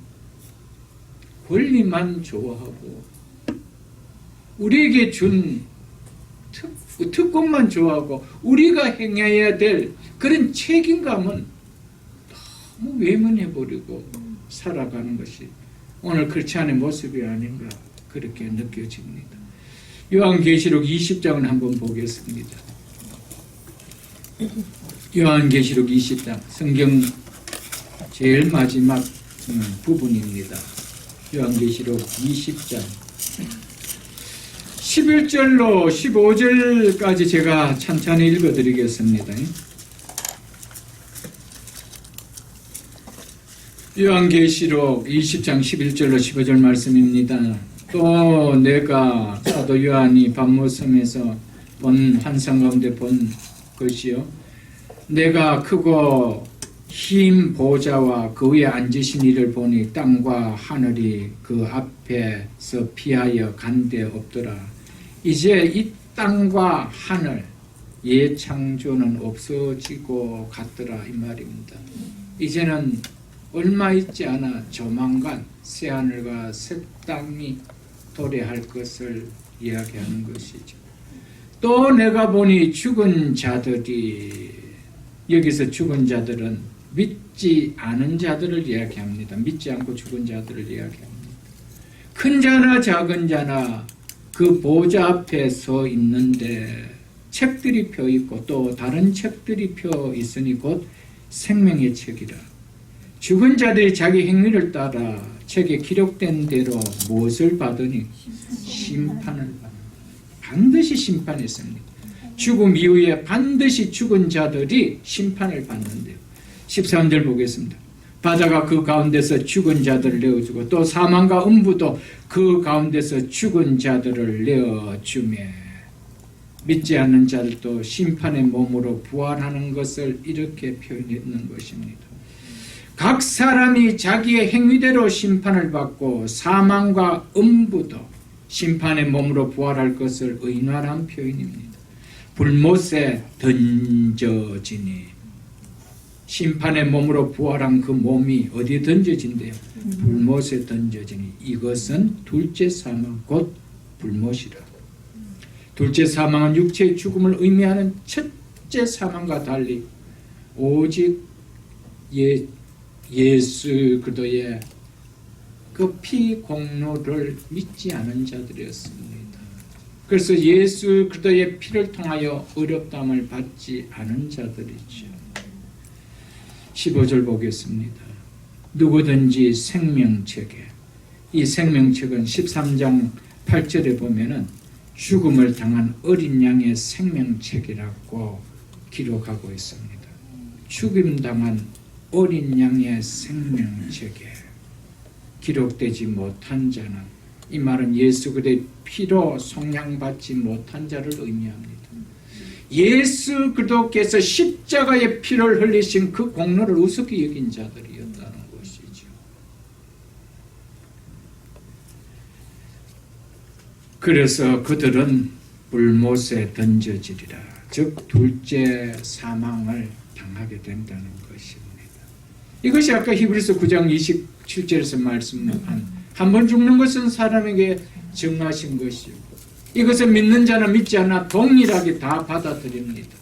권리만 좋아하고 우리에게 준 특권만 좋아하고 우리가 행해야 될 그런 책임감은 너무 외면해버리고 살아가는 것이 오늘 그렇지 않은 모습이 아닌가 그렇게 느껴집니다. 요한계시록 20장을 한번 보겠습니다. 요한계시록 20장 성경 제일 마지막 부분입니다. 요한계시록 20장 11절로 15절까지 제가 찬찬히 읽어드리겠습니다. 요한계시록 20장 11절로 15절 말씀입니다. 또 내가 사도 요한이 밤모섬에서 본 환상 가운데 본 것이요, 내가 크고 흰 보좌와 그 위에 앉으신 이를 보니 땅과 하늘이 그 앞에서 피하여 간데 없더라. 이제 이 땅과 하늘 예창조는 없어지고 갔더라 이 말입니다. 이제는 얼마 있지 않아 조만간 새하늘과 새 땅이 도래할 것을 이야기하는 것이죠. 또 내가 보니 죽은 자들이, 여기서 죽은 자들은 믿지 않은 자들을 이야기합니다. 믿지 않고 죽은 자들을 이야기합니다. 큰 자나 작은 자나 그 보좌 앞에 서 있는데 책들이 펴 있고 또 다른 책들이 펴 있으니 곧 생명의 책이라. 죽은 자들이 자기 행위를 따라 책에 기록된 대로 무엇을 받으니 심판을 받는다. 반드시 심판했습니다. 죽음 이후에 반드시 죽은 자들이 심판을 받는데요. 13절 보겠습니다. 바다가 그 가운데서 죽은 자들을 내어주고 또 사망과 음부도 그 가운데서 죽은 자들을 내어주매 믿지 않는 자들도 심판의 몸으로 부활하는 것을 이렇게 표현했는 것입니다. 각 사람이 자기의 행위대로 심판을 받고 사망과 음부도 심판의 몸으로 부활할 것을 의논한 표현입니다. 불못에 던져지니, 심판의 몸으로 부활한 그 몸이 어디에 던져진대요? 불못에 던져지니, 이것은 둘째 사망 곧 불못이라. 둘째 사망은 육체의 죽음을 의미하는 첫째 사망과 달리 오직 예수 그리스도의 그 피 공로를 믿지 않은 자들이었습니다. 그래서 예수 그리스도의 피를 통하여 의롭다함을 받지 않은 자들이죠. 15절 보겠습니다. 누구든지 생명책에, 이 생명책은 13장 8절에 보면은 죽음을 당한 어린 양의 생명책이라고 기록하고 있습니다. 죽임 당한 어린 양의 생명책에 기록되지 못한 자는, 이 말은 예수 그리스도의 피로 속량받지 못한 자를 의미합니다. 예수 그리스도께서 십자가의 피를 흘리신 그 공로를 우습게 여긴 자들이었다는 것이죠. 그래서 그들은 불못에 던져지리라, 즉 둘째 사망을 당하게 된다는 것입니다. 이것이 아까 히브리서 9장 27절에서 말씀한 한 번 죽는 것은 사람에게 정하신 것이고, 이것을 믿는 자는 믿지 않아 동일하게 다 받아들입니다.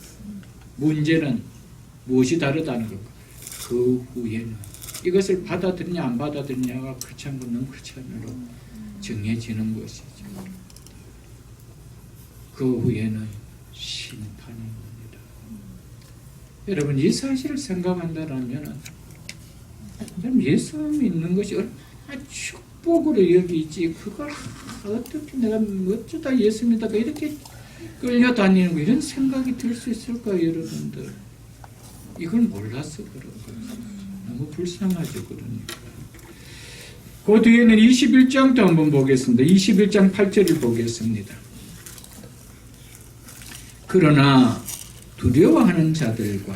문제는 무엇이 다르다는 것과 그 후에는 이것을 받아들이냐 안 받아들이냐가 크찬 것은 크찬으로 정해지는 것이죠. 그 후에는 심판입니다. 여러분, 이 사실을 생각한다면 예수 믿는 것이 얼마나 축복으로 여기지, 그걸 어떻게 내가 어쩌다 예수 믿다가 이렇게 끌려다니는 거, 이런 생각이 들 수 있을까요, 여러분들? 이걸 몰라서 그런 거예요. 너무 불쌍하죠, 그러니까. 그 뒤에는 21장도 한번 보겠습니다. 21장 8절을 보겠습니다. 그러나 두려워하는 자들과,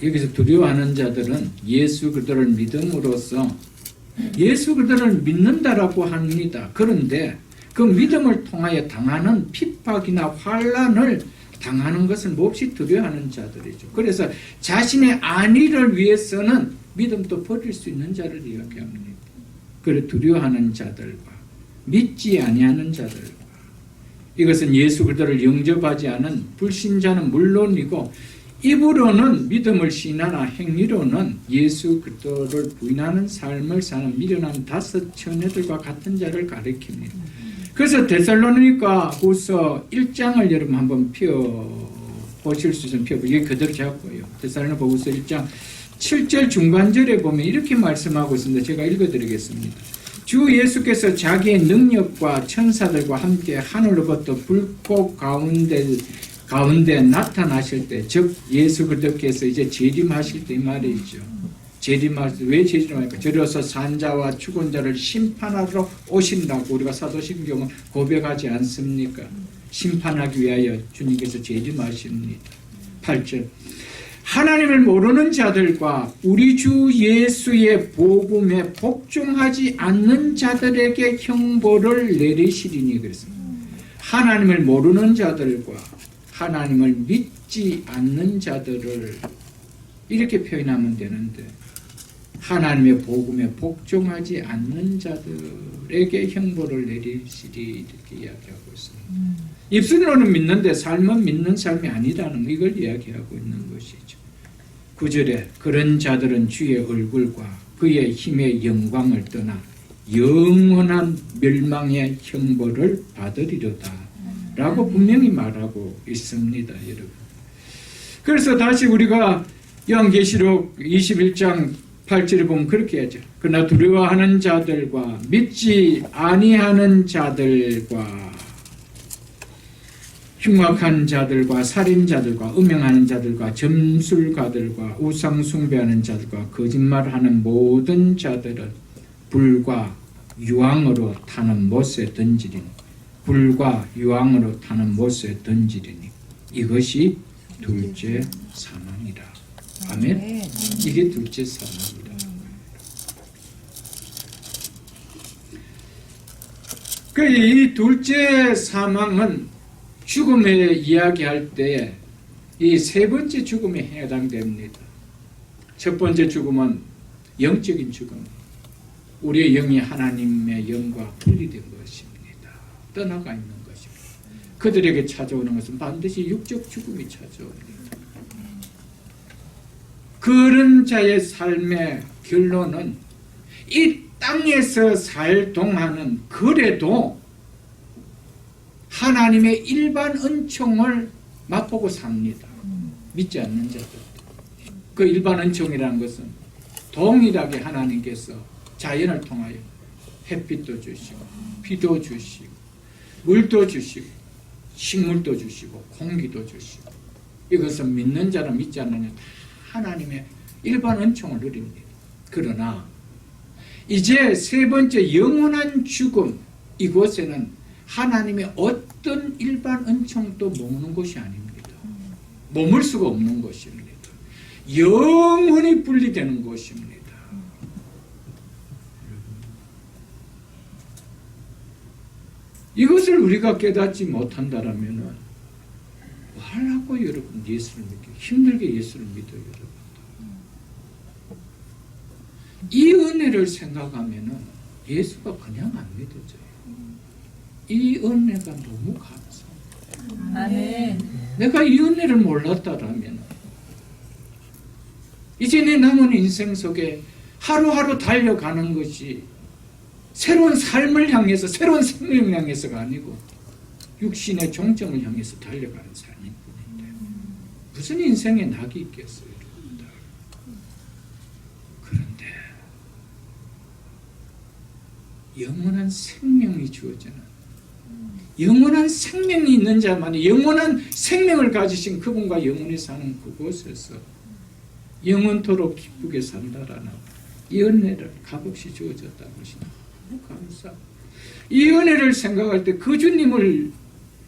여기서 두려워하는 자들은 예수 그리스도를 믿음으로써 예수 그리스도를 믿는다라고 합니다. 그런데 그 믿음을 통하여 당하는 핍박이나 환난을 당하는 것을 몹시 두려워하는 자들이죠. 그래서 자신의 안위를 위해서는 믿음도 버릴 수 있는 자를 이야기합니다. 그래 두려워하는 자들과 믿지 아니하는 자들과 이것은 예수 그리스도를 영접하지 않은 불신자는 물론이고 입으로는 믿음을 시인하나 행위로는 예수 그리스도를 부인하는 삶을 사는 미련한 다섯 처녀들과 같은 자를 가리킵니다. 그래서 데살로니가 후서 1장을 여러분 한번 보실 수 있으면 펴보세요. 이게 그대로 잡고요. 데살로니가 후서 1장 7절 중간절에 보면 이렇게 말씀하고 있습니다. 제가 읽어드리겠습니다. 주 예수께서 자기의 능력과 천사들과 함께 하늘로부터 불꽃 가운데 나타나실 때, 즉 예수 그리스도께서 이제 재림하실 때 이 말이죠. 재림하실 때 왜 재림합니까? 저리로서 산자와 죽은 자를 심판하러 오신다고 우리가 사도신경은 고백하지 않습니까? 심판하기 위하여 주님께서 재림하십니다. 8절 하나님을 모르는 자들과 우리 주 예수의 복음에 복종하지 않는 자들에게 형벌을 내리시리니 그랬습니다. 하나님을 모르는 자들과 하나님을 믿지 않는 자들을 이렇게 표현하면 되는데 하나님의 복음에 복종하지 않는 자들에게 형벌을 내리시리 이렇게 이야기하고 있습니다. 입술로는 믿는데 삶은 믿는 삶이 아니라는 이걸 이야기하고 있는 것이죠. 9절에 그런 자들은 주의 얼굴과 그의 힘의 영광을 떠나 영원한 멸망의 형벌을 받으리로다 라고 분명히 말하고 있습니다. 여러분. 그래서 다시 우리가 요한계시록 21장 8절에 보면 그렇게 하죠. 그러나 두려워하는 자들과 믿지 아니하는 자들과 흉악한 자들과 살인자들과 음행하는 자들과 점술가들과 우상 숭배하는 자들과 거짓말하는 모든 자들은 불과 유황으로 타는 못에 던지리니 불과 유황으로 타는 못에 던지리니 이것이 둘째 사망이라. 아멘. 이게 둘째 사망이라. 이 둘째 사망은 죽음에 이야기할 때 이 세 번째 죽음에 해당됩니다. 첫 번째 죽음은 영적인 죽음. 우리의 영이 하나님의 영과 분리된 것입니다. 떠나가 있는 것입니다. 그들에게 찾아오는 것은 반드시 육적 죽음이 찾아옵니다. 그런 자의 삶의 결론은 이 땅에서 살 동안은 그래도 하나님의 일반 은총을 맛보고 삽니다. 믿지 않는 자들. 그 일반 은총이라는 것은 동일하게 하나님께서 자연을 통하여 햇빛도 주시고 비도 주시고 물도 주시고 식물도 주시고 공기도 주시고 이것은 믿는 자는 믿지 않는 자 하나님의 일반 은총을 누립니다. 그러나 이제 세 번째 영원한 죽음 이곳에는 하나님의 어떤 일반 은총도 머무는 것이 아닙니다. 머물 수가 없는 것입니다. 영원히 분리되는 것입니다. 이것을 우리가 깨닫지 못한다면 뭐하라고 여러분 예수를 믿기 힘들게 예수를 믿어요. 여러분. 이 은혜를 생각하면 예수가 그냥 안 믿어져요. 이 은혜가 너무 감사합니다. 아멘. 내가 이 은혜를 몰랐다라면 이제 내 남은 인생 속에 하루하루 달려가는 것이 새로운 삶을 향해서 새로운 생명을 향해서가 아니고 육신의 종점을 향해서 달려가는 삶일 뿐인데 무슨 인생에 낙이 있겠어요. 여러분들. 그런데 영원한 생명이 주어지는 영원한 생명이 있는 자만이 영원한 생명을 가지신 그분과 영원히 사는 그곳에서 영원토록 기쁘게 산다라는 이 은혜를 값없이 주어졌다는 것이 너무 감사합니다. 이 은혜를 생각할 때 그 주님을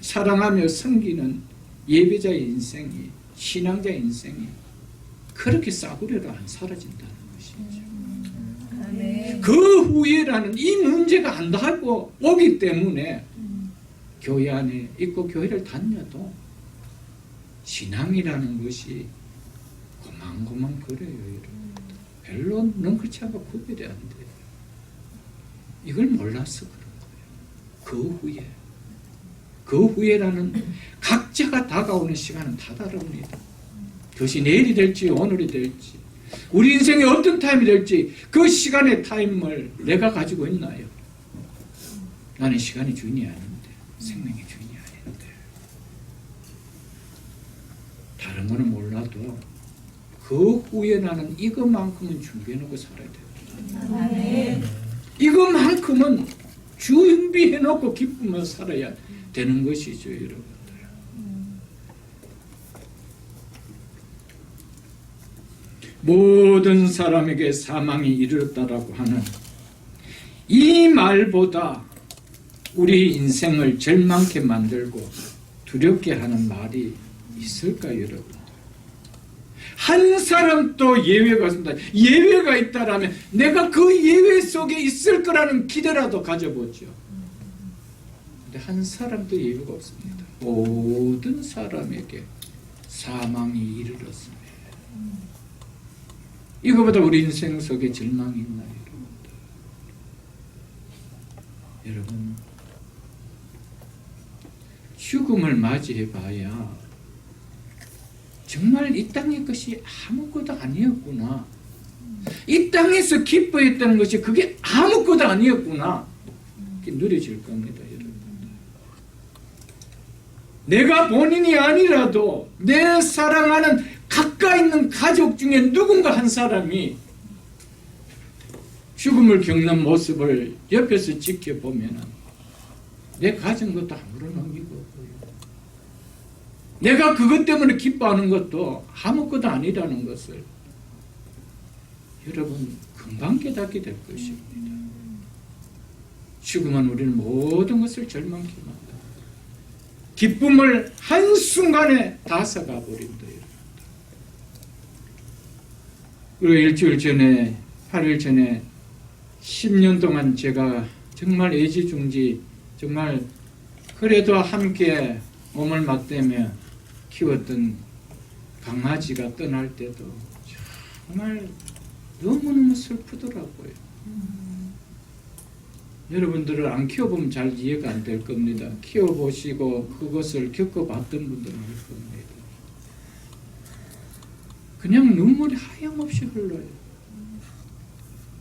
사랑하며 섬기는 예배자의 인생이 신앙자의 인생이 그렇게 싸구려로 안 사라진다는 것이죠. 아멘. 그 후회라는 이 문제가 안 하고 오기 때문에 교회 안에 있고 교회를 다녀도 신앙이라는 것이 고만고만 그래요. 별로 능그렇지 않고 구별이 안 돼요. 이걸 몰라서 그런 거예요. 그 후에 그 후에라는 각자가 다가오는 시간은 다 다릅니다. 그것이 내일이 될지 오늘이 될지 우리 인생의 어떤 타임이 될지 그 시간의 타임을 내가 가지고 있나요? 나는 시간의 주인이 아닌데, 생명의 주인이 아닌데. 다른 거는 몰라도 그 후에 나는 이것만큼은 준비해놓고 살아야 돼요. 아멘. 이것만큼은 준비해놓고 기쁘며 살아야 되는 것이죠, 여러분들. 모든 사람에게 사망이 이르렀다라고 하는 이 말보다 우리 인생을 절망케 만들고 두렵게 하는 말이 있을까요, 여러분? 한 사람도 예외가 없습니다. 예외가 있다라면 내가 그 예외 속에 있을 거라는 기대라도 가져보죠. 근데 한 사람도 예외가 없습니다. 모든 사람에게 사망이 이르렀습니다. 이거보다 우리 인생 속에 절망이 있나요, 여러분들? 여러분, 죽음을 맞이해 봐야 정말 이 땅의 것이 아무것도 아니었구나. 이 땅에서 기뻐했다는 것이 그게 아무것도 아니었구나. 이렇게 누려질 겁니다, 여러분. 내가 본인이 아니라도 내 사랑하는 가까이 있는 가족 중에 누군가 한 사람이 죽음을 겪는 모습을 옆에서 지켜보면 내 가진 것도 아무런 의미가 없고요. 내가 그것 때문에 기뻐하는 것도 아무것도 아니라는 것을 여러분 금방 깨닫게 될 것입니다. 죽음은 우리는 모든 것을 절망케 만든다. 기쁨을 한순간에 다 썩어 버린다. 그리고 일주일 전에 8일 전에 10년 동안 제가 정말 애지중지 정말 그래도 함께 몸을 맞대며 키웠던 강아지가 떠날 때도 정말 너무너무 슬프더라고요. 여러분들은 안 키워보면 잘 이해가 안 될 겁니다. 키워보시고 그것을 겪어봤던 분들은 알 겁니다. 그냥 눈물이 하염없이 흘러요.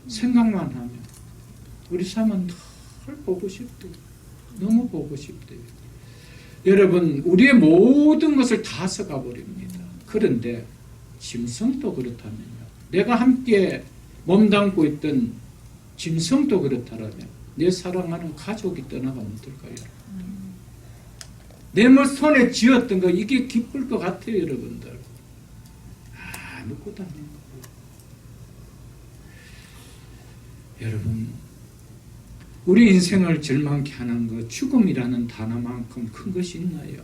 생각만 하면 우리 삶은 늘 보고 싶대요. 너무 보고 싶대요. 여러분, 우리의 모든 것을 다 썩어버립니다. 그런데 짐승도 그렇다면요. 내가 함께 몸담고 있던 짐승도 그렇다면 내 사랑하는 가족이 떠나가면 어떨까요? 내 손에 쥐었던 거 이게 기쁠 것 같아요, 여러분들. 아무것도 아닌 거예요. 여러분, 우리 인생을 절망케 하는 것, 죽음이라는 단어만큼 큰 것이 있나요?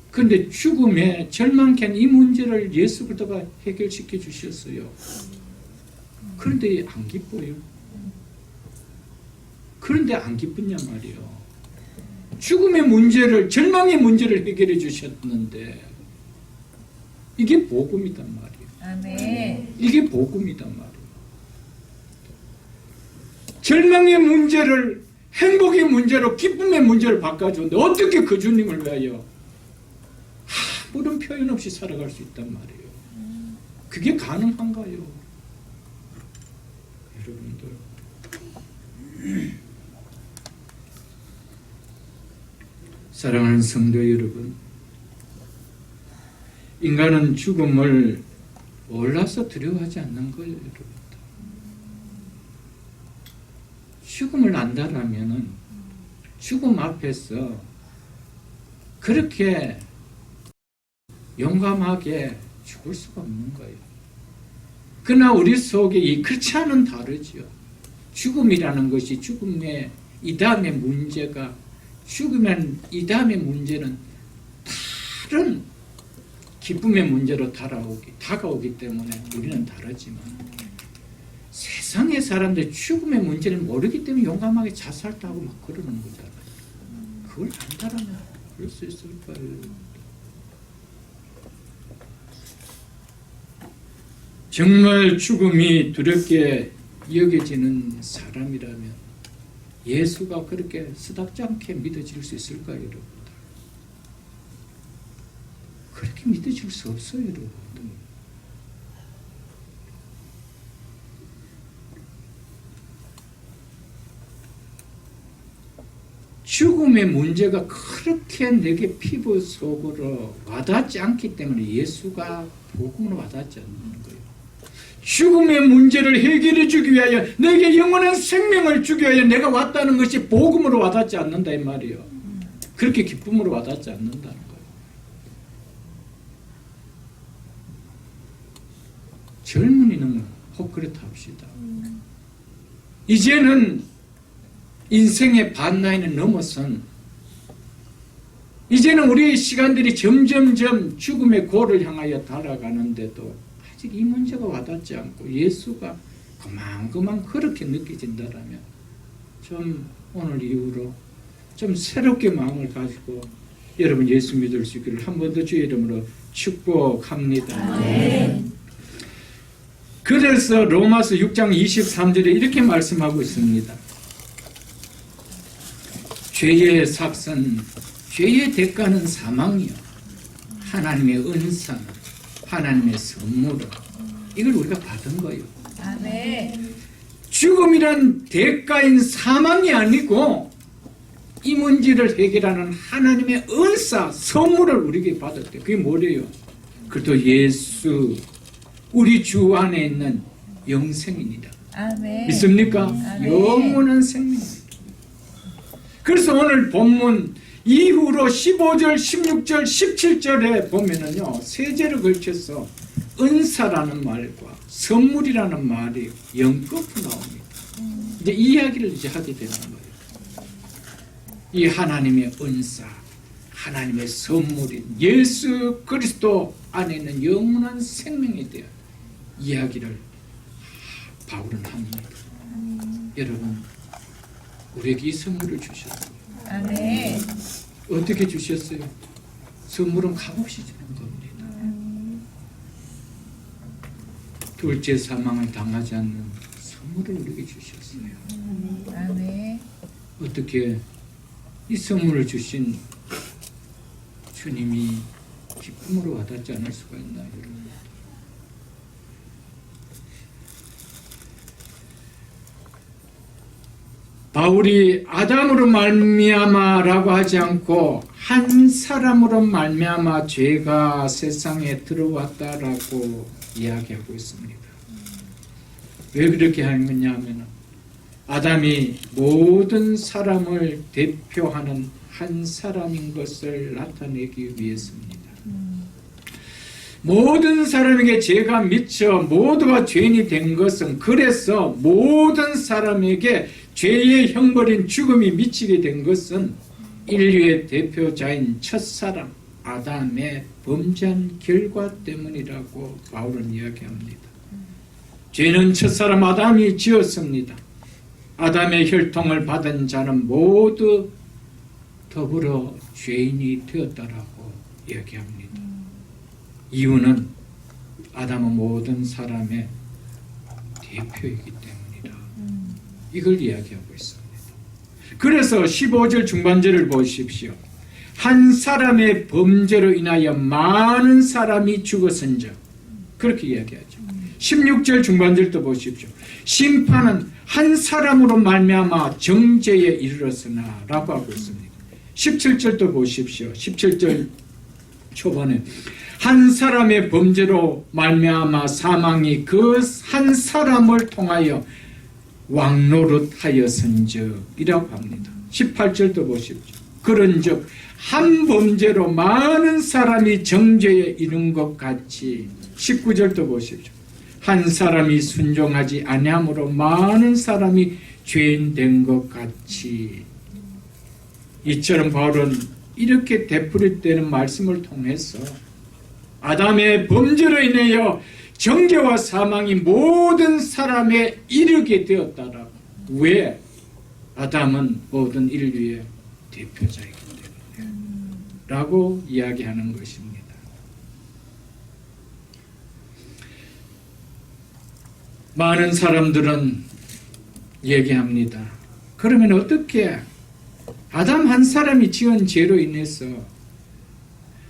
그런데 죽음에 절망케 하는 이 문제를 예수 그리스도가 해결시켜 주셨어요. 그런데 안 기뻐요. 그런데 안 기쁘냐 말이요. 죽음의 문제를, 절망의 문제를 해결해 주셨는데 이게 복음이단 말이에요. 아멘. 이게 복음이단 말이에요. 절망의 문제를 행복의 문제로, 기쁨의 문제를 바꿔주는데 어떻게 그 주님을 위하여 아무런 표현 없이 살아갈 수 있단 말이에요. 그게 가능한가요? 여러분들, 사랑하는 성도 여러분, 인간은 죽음을 몰라서 두려워하지 않는 거예요, 여러분. 죽음을 안다라면은 죽음 앞에서 그렇게 용감하게 죽을 수가 없는 거예요. 그러나 우리 속에 그렇지 않은 다르지요. 죽음이라는 것이 죽음의 이 다음의 문제가 죽으면 이 다음의 문제는 다른 기쁨의 문제로 다가오기 때문에 우리는 다르지만 세상의 사람들 죽음의 문제를 모르기 때문에 용감하게 자살도 하고 막 그러는 거잖아요. 그걸 안다라면 그럴 수 있을까요? 정말 죽음이 두렵게 여겨지는 사람이라면 예수가 그렇게 쓰답지 않게 믿어질 수 있을까요, 여러분들? 그렇게 믿어질 수 없어요, 여러분들. 죽음의 문제가 그렇게 내게 피부 속으로 와닿지 않기 때문에 예수가 복음으로 와닿지 않는 거예요. 죽음의 문제를 해결해 주기 위하여, 내게 영원한 생명을 주기 위하여 내가 왔다는 것이 복음으로 와닿지 않는다 이 말이에요. 그렇게 기쁨으로 와닿지 않는다는 거예요. 젊은이는 혹 그렇다 합시다. 이제는 인생의 반나이는 넘어선, 이제는 우리의 시간들이 점점점 죽음의 고를 향하여 달아가는데도 아직 이 문제가 와닿지 않고 예수가 그만 그렇게 느껴진다라면 좀 오늘 이후로 좀 새롭게 마음을 가지고 여러분 예수 믿을 수 있기를 한 번 더 주의 이름으로 축복합니다. 네. 그래서 로마서 6장 23절에 이렇게 말씀하고 있습니다. 죄의 삭은, 죄의 대가는 사망이요, 하나님의 은사, 하나님의 선물로 이걸 우리가 받은 거예요. 아멘. 죽음이란 대가인 사망이 아니고 이 문제를 해결하는 하나님의 은사, 선물을 우리에게 받았대요. 그게 뭐래요? 그것도 예수, 우리 주 안에 있는 영생입니다. 아멘. 믿습니까? 아멘. 영원한 생명입니다. 그래서 오늘 본문 이후로 15절, 16절, 17절에 보면은요, 세 절을 걸쳐서 은사라는 말과 선물이라는 말이 연거푸 나옵니다. 이제 이 이야기를 이제 하게 되는 거예요. 이 하나님의 은사, 하나님의 선물인 예수 그리스도 안에 있는 영원한 생명에 대한 이야기를 바울은 합니다. 여러분, 우리에게 이 선물을 주셨어요. 아멘. 어떻게 주셨어요? 선물은 값없이 주는 겁니다. 둘째 사망을 당하지 않는 선물을 우리에게 주셨어요. 아멘. 어떻게 이 선물을 주신 주님이 기쁨으로 와닿지 않을 수가 있나요, 여러분? 바울이 아담으로 말미암아라고 하지 않고 한 사람으로 말미암아 죄가 세상에 들어왔다라고 이야기하고 있습니다. 왜 그렇게 하는 거냐 하면 아담이 모든 사람을 대표하는 한 사람인 것을 나타내기 위해서입니다. 모든 사람에게 죄가 미쳐 모두가 죄인이 된 것은, 그래서 모든 사람에게 죄의 형벌인 죽음이 미치게 된 것은 인류의 대표자인 첫사람 아담의 범죄한 결과 때문이라고 바울은 이야기합니다. 죄는 첫사람 아담이 지었습니다. 아담의 혈통을 받은 자는 모두 더불어 죄인이 되었다라고 이야기합니다. 이유는 아담은 모든 사람의 대표이기 때문이다. 이걸 이야기하고 있습니다. 그래서 15절 중반절을 보십시오. 한 사람의 범죄로 인하여 많은 사람이 죽었은즉, 그렇게 이야기하죠. 16절 중반절도 보십시오. 심판은 한 사람으로 말미암아 정죄에 이르렀으나 라고 하고 있습니다. 17절도 보십시오. 17절 초반에 한 사람의 범죄로 말미암아 사망이 그 한 사람을 통하여 왕노릇하였은즉 이라고 합니다. 18절도 보십시오. 그런즉 한 범죄로 많은 사람이 정죄에 이른 것 같이, 19절도 보십시오. 한 사람이 순종하지 아니함으로 많은 사람이 죄인 된 것 같이. 이처럼 바울은 이렇게 되풀이되는 말씀을 통해서 아담의 범죄로 인하여 정죄와 사망이 모든 사람에 이르게 되었다라고. 왜? 아담은 모든 인류의 대표자이기 때문에 라고 이야기하는 것입니다. 많은 사람들은 얘기합니다. 그러면 어떻게 아담 한 사람이 지은 죄로 인해서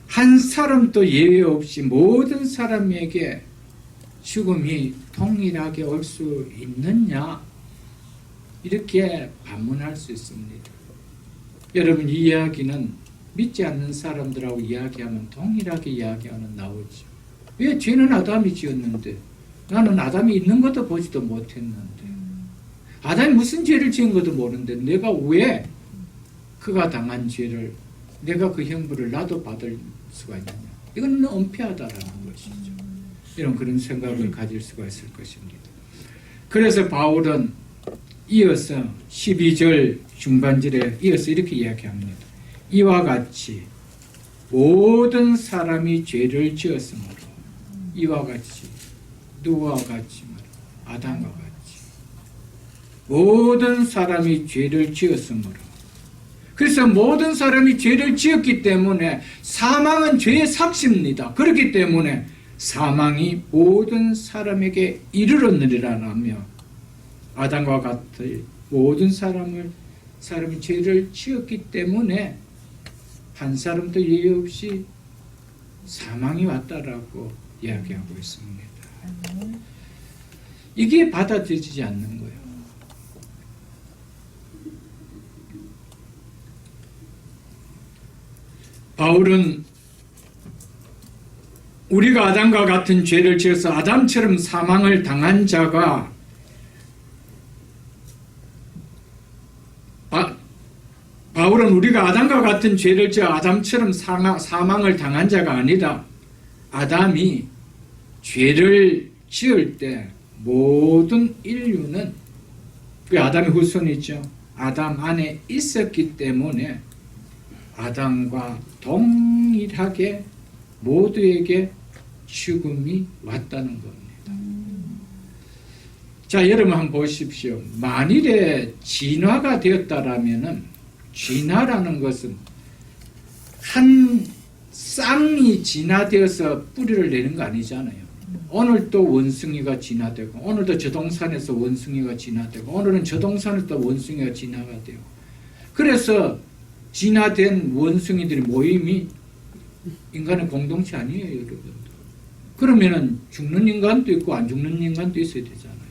한 사람도 예외 없이 모든 사람에게 죽음이 동일하게 올 수 있느냐? 이렇게 반문할 수 있습니다. 여러분, 이 이야기는 믿지 않는 사람들하고 이야기하면 동일하게 이야기하는 나오죠. 왜 죄는 아담이 지었는데 나는 아담이 있는 것도 보지도 못했는데 아담이 무슨 죄를 지은 것도 모르는데 내가 왜 그가 당한 죄를 내가 그 형벌을 나도 받을 수가 있느냐. 이건 은폐하다라는 것이죠. 이런 그런 생각을 가질 수가 있을 것입니다. 그래서 바울은 이어서 12절 중반절에 이어서 이렇게 이야기합니다. 이와 같이 모든 사람이 죄를 지었으므로 이와 같이 누구와 같이 아담과 같이 모든 사람이 죄를 지었으므로 그래서 모든 사람이 죄를 지었기 때문에 사망은 죄의 삭시입니다. 그렇기 때문에 사망이 모든 사람에게 이르렀느니라며 아담과 같이 모든 사람이 죄를 지었기 때문에 한 사람도 예외 없이 사망이 왔다라고 이야기하고 있습니다. 이게 받아들여지지 않는 거예요. 바울은 우리가 아담과 같은 죄를 지어서 아담처럼 사망을 당한 자가 바울은 우리가 아담과 같은 죄를 지어 아담처럼 사망을 당한 자가 아니라 아담이 죄를 지을 때 모든 인류는 그 아담의 후손이죠. 아담 안에 있었기 때문에 아담과 동일하게 모두에게 죽음이 왔다는 겁니다. 자, 여러분 한번 보십시오. 만일에 진화가 되었다라면은 진화라는 것은 한 쌍이 진화되어서 뿌리를 내는 거 아니잖아요. 오늘 또 원숭이가 진화되고 오늘도 저 동산에서 원숭이가 진화되고 오늘은 저 동산에서 또 원숭이가 진화가 되고 그래서 진화된 원숭이들의 모임이 인간의 공동체 아니에요, 여러분. 그러면은 죽는 인간도 있고 안 죽는 인간도 있어야 되잖아요.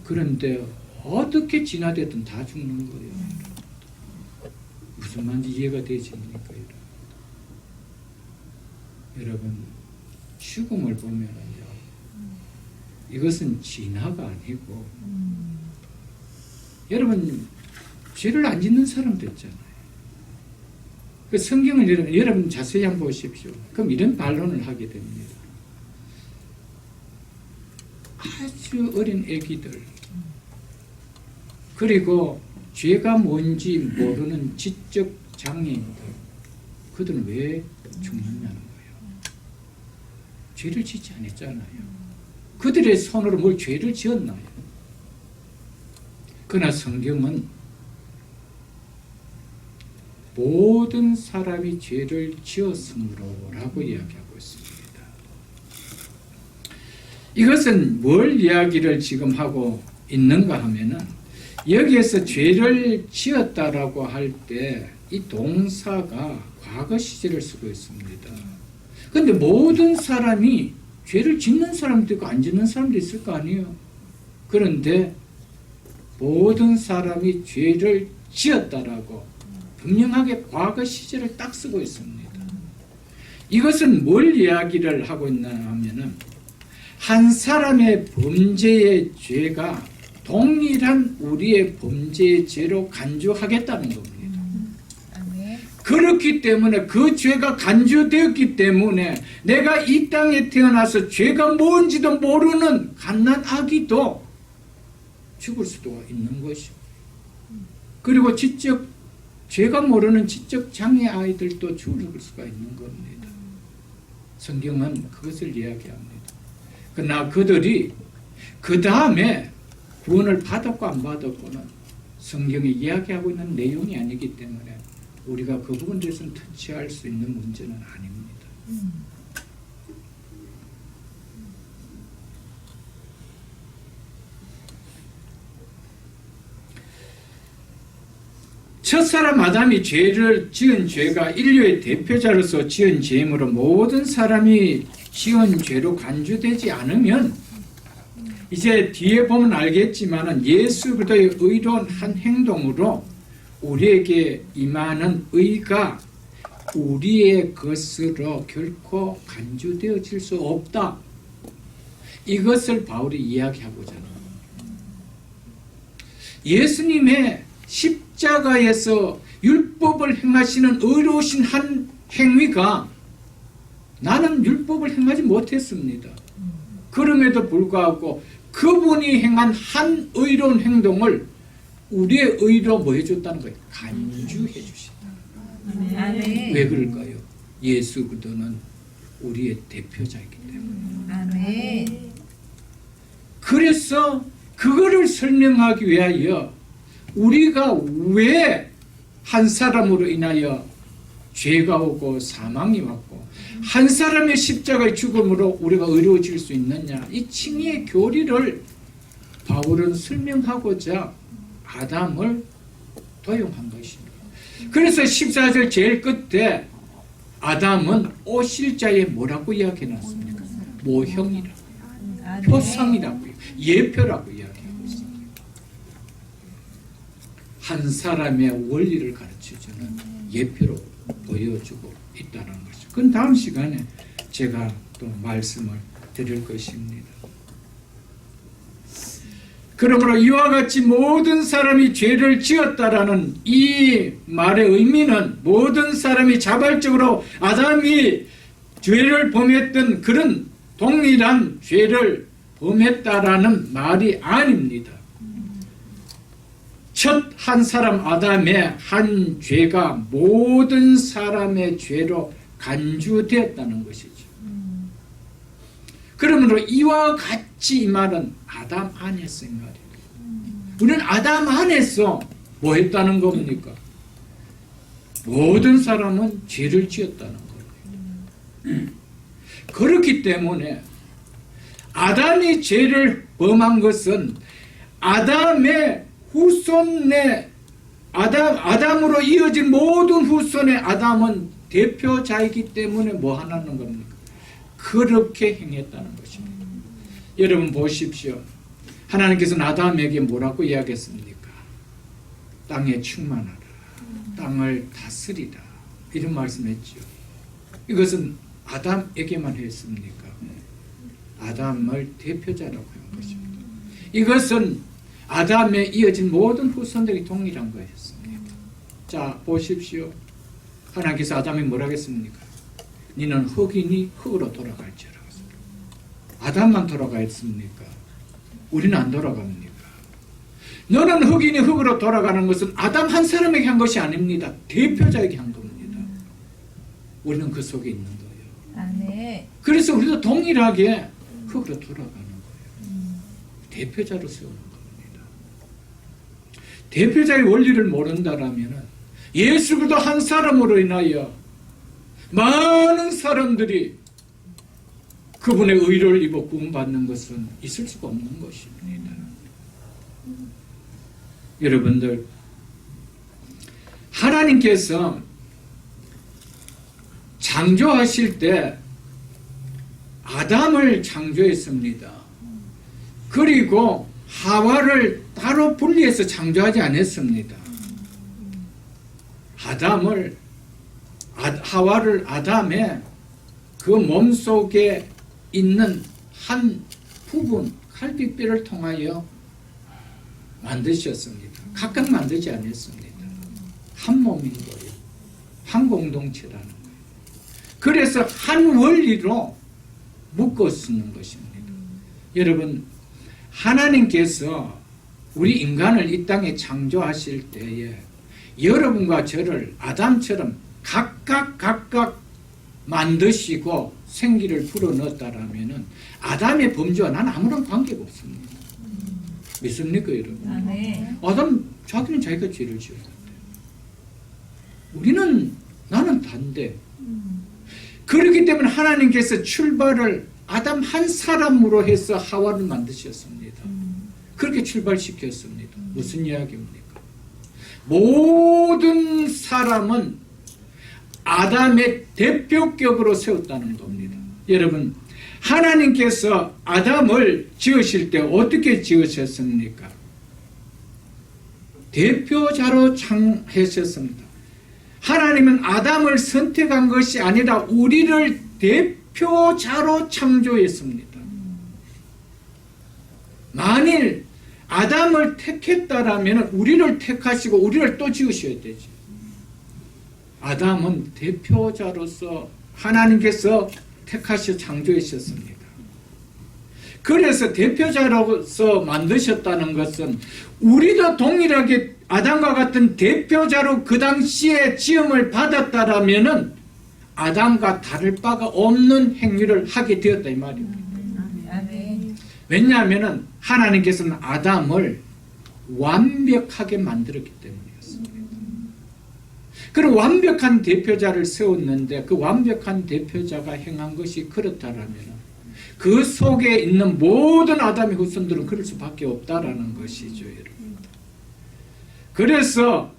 그런데 어떻게 진화됐든 다 죽는 거예요. 무슨 말인지 이해가 되십니까? 여러분, 죽음을 보면은요, 이것은 진화가 아니고, 여러분, 죄를 안 짓는 사람도 있잖아요. 그 성경을 여러분 자세히 한번 보십시오. 그럼 이런 반론을 하게 됩니다. 아주 어린 애기들, 그리고 죄가 뭔지 모르는 지적 장애인들, 그들은 왜 죽느냐는 거예요. 죄를 짓지 않았잖아요. 그들의 손으로 뭘 죄를 지었나요? 그러나 성경은 모든 사람이 죄를 지었으므로라고 이야기하고 있습니다. 이것은 뭘 이야기를 지금 하고 있는가 하면은 여기에서 죄를 지었다라고 할 때 이 동사가 과거 시제를 쓰고 있습니다. 그런데 모든 사람이 죄를 짓는 사람도 있고 안 짓는 사람도 있을 거 아니에요. 그런데 모든 사람이 죄를 지었다라고 분명하게 과거 시제를 딱 쓰고 있습니다. 이것은 뭘 이야기를 하고 있나 하면은 한 사람의 범죄의 죄가 동일한 우리의 범죄의 죄로 간주하겠다는 겁니다. 그렇기 때문에 그 죄가 간주되었기 때문에 내가 이 땅에 태어나서 죄가 뭔지도 모르는 갓난 아기도 죽을 수도 있는 것이고, 그리고 죄가 모르는 지적 장애 아이들도 죽을 수가 있는 겁니다. 성경은 그것을 이야기합니다. 그러나 그들이 그 다음에 구원을 받았고 안 받았고는 성경이 이야기하고 있는 내용이 아니기 때문에 우리가 그 부분에 대해서는 터치할 수 있는 문제는 아닙니다. 첫사람 아담이 죄를 지은 죄가 인류의 대표자로서 지은 죄이므로 모든 사람이 지은 죄로 간주되지 않으면 이제 뒤에 보면 알겠지만은 예수 그리스도의 의로운 한 행동으로 우리에게 임하는 의가 우리의 것으로 결코 간주되어질 수 없다. 이것을 바울이 이야기하고자 합니다. 예수님의 십자가에서 율법을 행하시는 의로우신 한 행위가 나는 율법을 행하지 못했습니다. 그럼에도 불구하고 그분이 행한 한 의로운 행동을 우리의 의로 뭐 해줬다는 거예요? 간주해 주신다. 아멘. 왜 그럴까요? 예수 그리스도는 우리의 대표자이기 때문에. 아멘. 그래서 그거를 설명하기 위하여 우리가 왜 한 사람으로 인하여 죄가 오고 사망이 왔고 한 사람의 십자가의 죽음으로 우리가 의로워질 수 있느냐, 이 칭의의 교리를 바울은 설명하고자 아담을 도용한 것입니다. 그래서 14절 제일 끝에 아담은 오실자에 뭐라고 이야기해놨습니까? 모형이라, 아멘. 표상이라고요, 예표라고 이야기하고 있습니다. 한 사람의 원리를 가르쳐주는 예표로 보여주고 있다는 것이죠. 그건 다음 시간에 제가 또 말씀을 드릴 것입니다. 그러므로 이와 같이 모든 사람이 죄를 지었다라는 이 말의 의미는 모든 사람이 자발적으로 아담이 죄를 범했던 그런 동일한 죄를 범했다라는 말이 아닙니다. 첫 한 사람 아담의 한 죄가 모든 사람의 죄로 간주되었다는 것이죠. 그러므로 이와 같이 이 말은 아담 안에서 이 말이에요. 우리는 아담 안에서 뭐 했다는 겁니까? 모든 사람은 죄를 지었다는 거예요. 그렇기 때문에 아담이 죄를 범한 것은 아담의 후손의 아담으로 이어진 모든 후손의 아담은 대표자이기 때문에 뭐 하나는 겁니까? 그렇게 행했다는 것입니다. 여러분 보십시오. 하나님께서는 아담에게 뭐라고 이야기했습니까? 땅에 충만하라. 땅을 다스리라. 이런 말씀했죠. 이것은 아담에게만 했습니까? 아담을 대표자라고 한 것입니다. 이것은 아담에 이어진 모든 후손들이 동일한 거였습니다. 자, 보십시오. 하나님께서 아담이 뭐라고 했습니까? 너는 흙이니 흙으로 돌아갈지라. 아담만 돌아가겠습니까? 우리는 안 돌아갑니까? 너는 흙이니 흙으로 돌아가는 것은 아담 한 사람에게 한 것이 아닙니다. 대표자에게 한 겁니다. 우리는 그 속에 있는 거예요. 아멘. 그래서 우리도 동일하게 흙으로 돌아가는 거예요. 대표자로 세우는 겁니다. 대표자의 원리를 모른다라면 예수 그리스도 한 사람으로 인하여 많은 사람들이 그분의 의를 입어 구원받는 것은 있을 수가 없는 것입니다. 여러분들, 하나님께서 창조하실 때 아담을 창조했습니다. 그리고 하와를 따로 분리해서 창조하지 않았습니다. 하와를 아담의 그 몸속에 있는 한 부분, 갈비뼈를 통하여 만드셨습니다. 각각 만들지 않았습니다. 한 몸인 거예요. 한 공동체라는 거예요. 그래서 한 원리로 묶어 쓰는 것입니다. 여러분, 하나님께서 우리 인간을 이 땅에 창조하실 때에 여러분과 저를 아담처럼 각각 만드시고 생기를 불어넣었다라면 아담의 범죄와 나는 아무런 관계가 없습니다. 믿습니까, 여러분? 아멘. 아담 자기는 자기가 죄를 지었는데 나는 반대. 그렇기 때문에 하나님께서 출발을 아담 한 사람으로 해서 하와를 만드셨습니다. 그렇게 출발시켰습니다. 무슨 이야기입니까? 모든 사람은 아담의 대표격으로 세웠다는 겁니다. 여러분, 하나님께서 아담을 지으실 때 어떻게 지으셨습니까? 대표자로 창하셨습니다. 하나님은 아담을 선택한 것이 아니라 우리를 대표자로 창조했습니다. 만일 아담을 택했다라면 우리를 택하시고 우리를 또 지으셔야 되죠. 아담은 대표자로서 하나님께서 택하셔 창조하셨습니다. 그래서 대표자로서 만드셨다는 것은 우리도 동일하게 아담과 같은 대표자로 그 당시에 지음을 받았다라면은 아담과 다를 바가 없는 행위를 하게 되었다 이 말입니다. 아멘. 왜냐하면은 하나님께서는 아담을 완벽하게 만들었기 때문이었습니다. 그런 완벽한 대표자를 세웠는데 그 완벽한 대표자가 행한 것이 그렇다라면 그 속에 있는 모든 아담의 후손들은 그럴 수밖에 없다라는 것이죠, 여러분. 그래서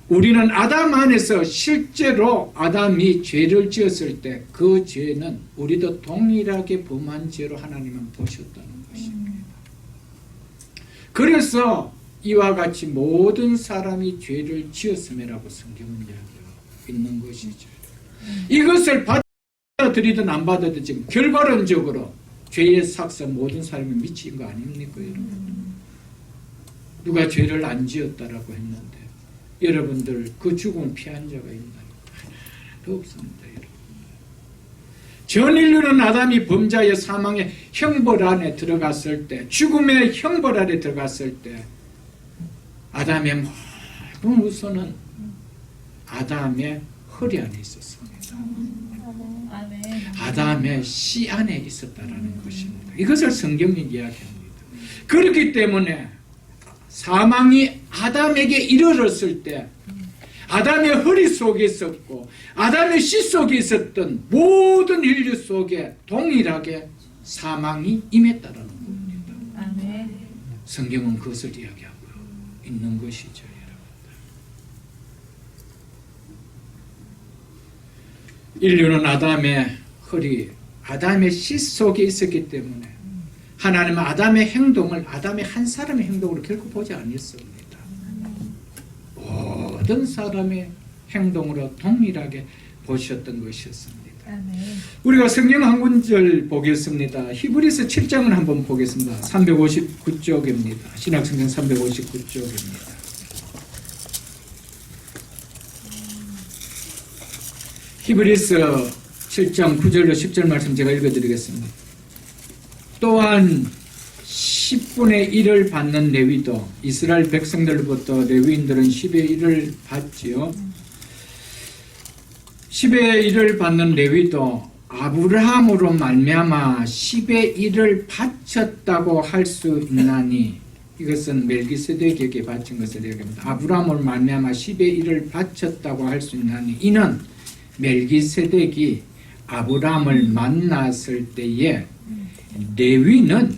우리는 아담 안에서 실제로 아담이 죄를 지었을 때 그 죄는 우리도 동일하게 범한 죄로 하나님은 보셨다는 것입니다. 그래서 이와 같이 모든 사람이 죄를 지었음이라고 성경은 이야기하고 있는 것이죠. 이것을 받아들이든 안 받아들이든 결과론적으로 죄의 삭사 모든 사람이 미친 거 아닙니까, 여러분? 누가 죄를 안 지었다라고 했는데 여러분들 그 죽음을 피한 자가 있나요? 하나도 없습니다, 여러분. 전 인류는 아담이 범자의 사망의 형벌 안에 들어갔을 때, 죽음의 형벌 안에 들어갔을 때 아담의 모든 후손은 아담의 허리 안에 있었습니다. 아멘. 아담의 씨 안에 있었다라는 것입니다. 이것을 성경이 이야기합니다. 그렇기 때문에 사망이 아담에게 이르렀을 때 아담의 허리 속에 있었고 아담의 씨 속에 있었던 모든 인류 속에 동일하게 사망이 임했다라는 겁니다. 아멘. 성경은 그것을 이야기하고 있는 것이죠, 여러분. 인류는 아담의 허리, 아담의 씨 속에 있었기 때문에 하나님은 아담의 행동을 아담의 한 사람의 행동으로 결코 보지 않았습니다. 모든 사람의 행동으로 동일하게 보셨던 것이었습니다. 아멘. 우리가 성경 한 군절 보겠습니다. 히브리서 7장을 한번 보겠습니다. 359쪽입니다. 신약성경 359쪽입니다. 히브리서 7장 9절로 10절 말씀 제가 읽어드리겠습니다. 또한 10분의 1을 받는 레위도 이스라엘 백성들로부터 레위인들은 10의 1을 받지요. 10의 1을 받는 레위도 아브라함으로 말미암아 10의 1을 바쳤다고 할 수 있나니 이것은 멜기세덱에게 바친 것을 얘기합니다. 아브라함으로 말미암아 10의 1을 바쳤다고 할 수 있나니 이는 멜기세덱이 아브라함을 만났을 때에 레위는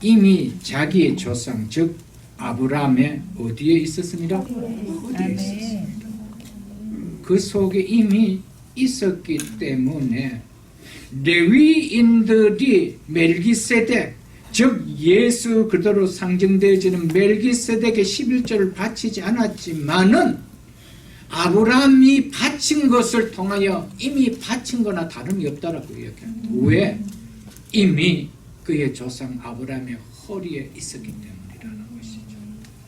이미 자기의 조상 즉 아브라함의 어디에 있었습니다? 어디에 있었습니다. 그 속에 이미 있었기 때문에 레위인들이 멜기세덱 즉 예수 그리스도로 상징되어지는 멜기세덱의 11조를 바치지 않았지만은 아브라함이 바친 것을 통하여 이미 바친 거나 다름이 없다라고 이야기합니다. 왜? 이미 그의 조상 아브라함의 허리에 있었기 때문이라는 것이죠.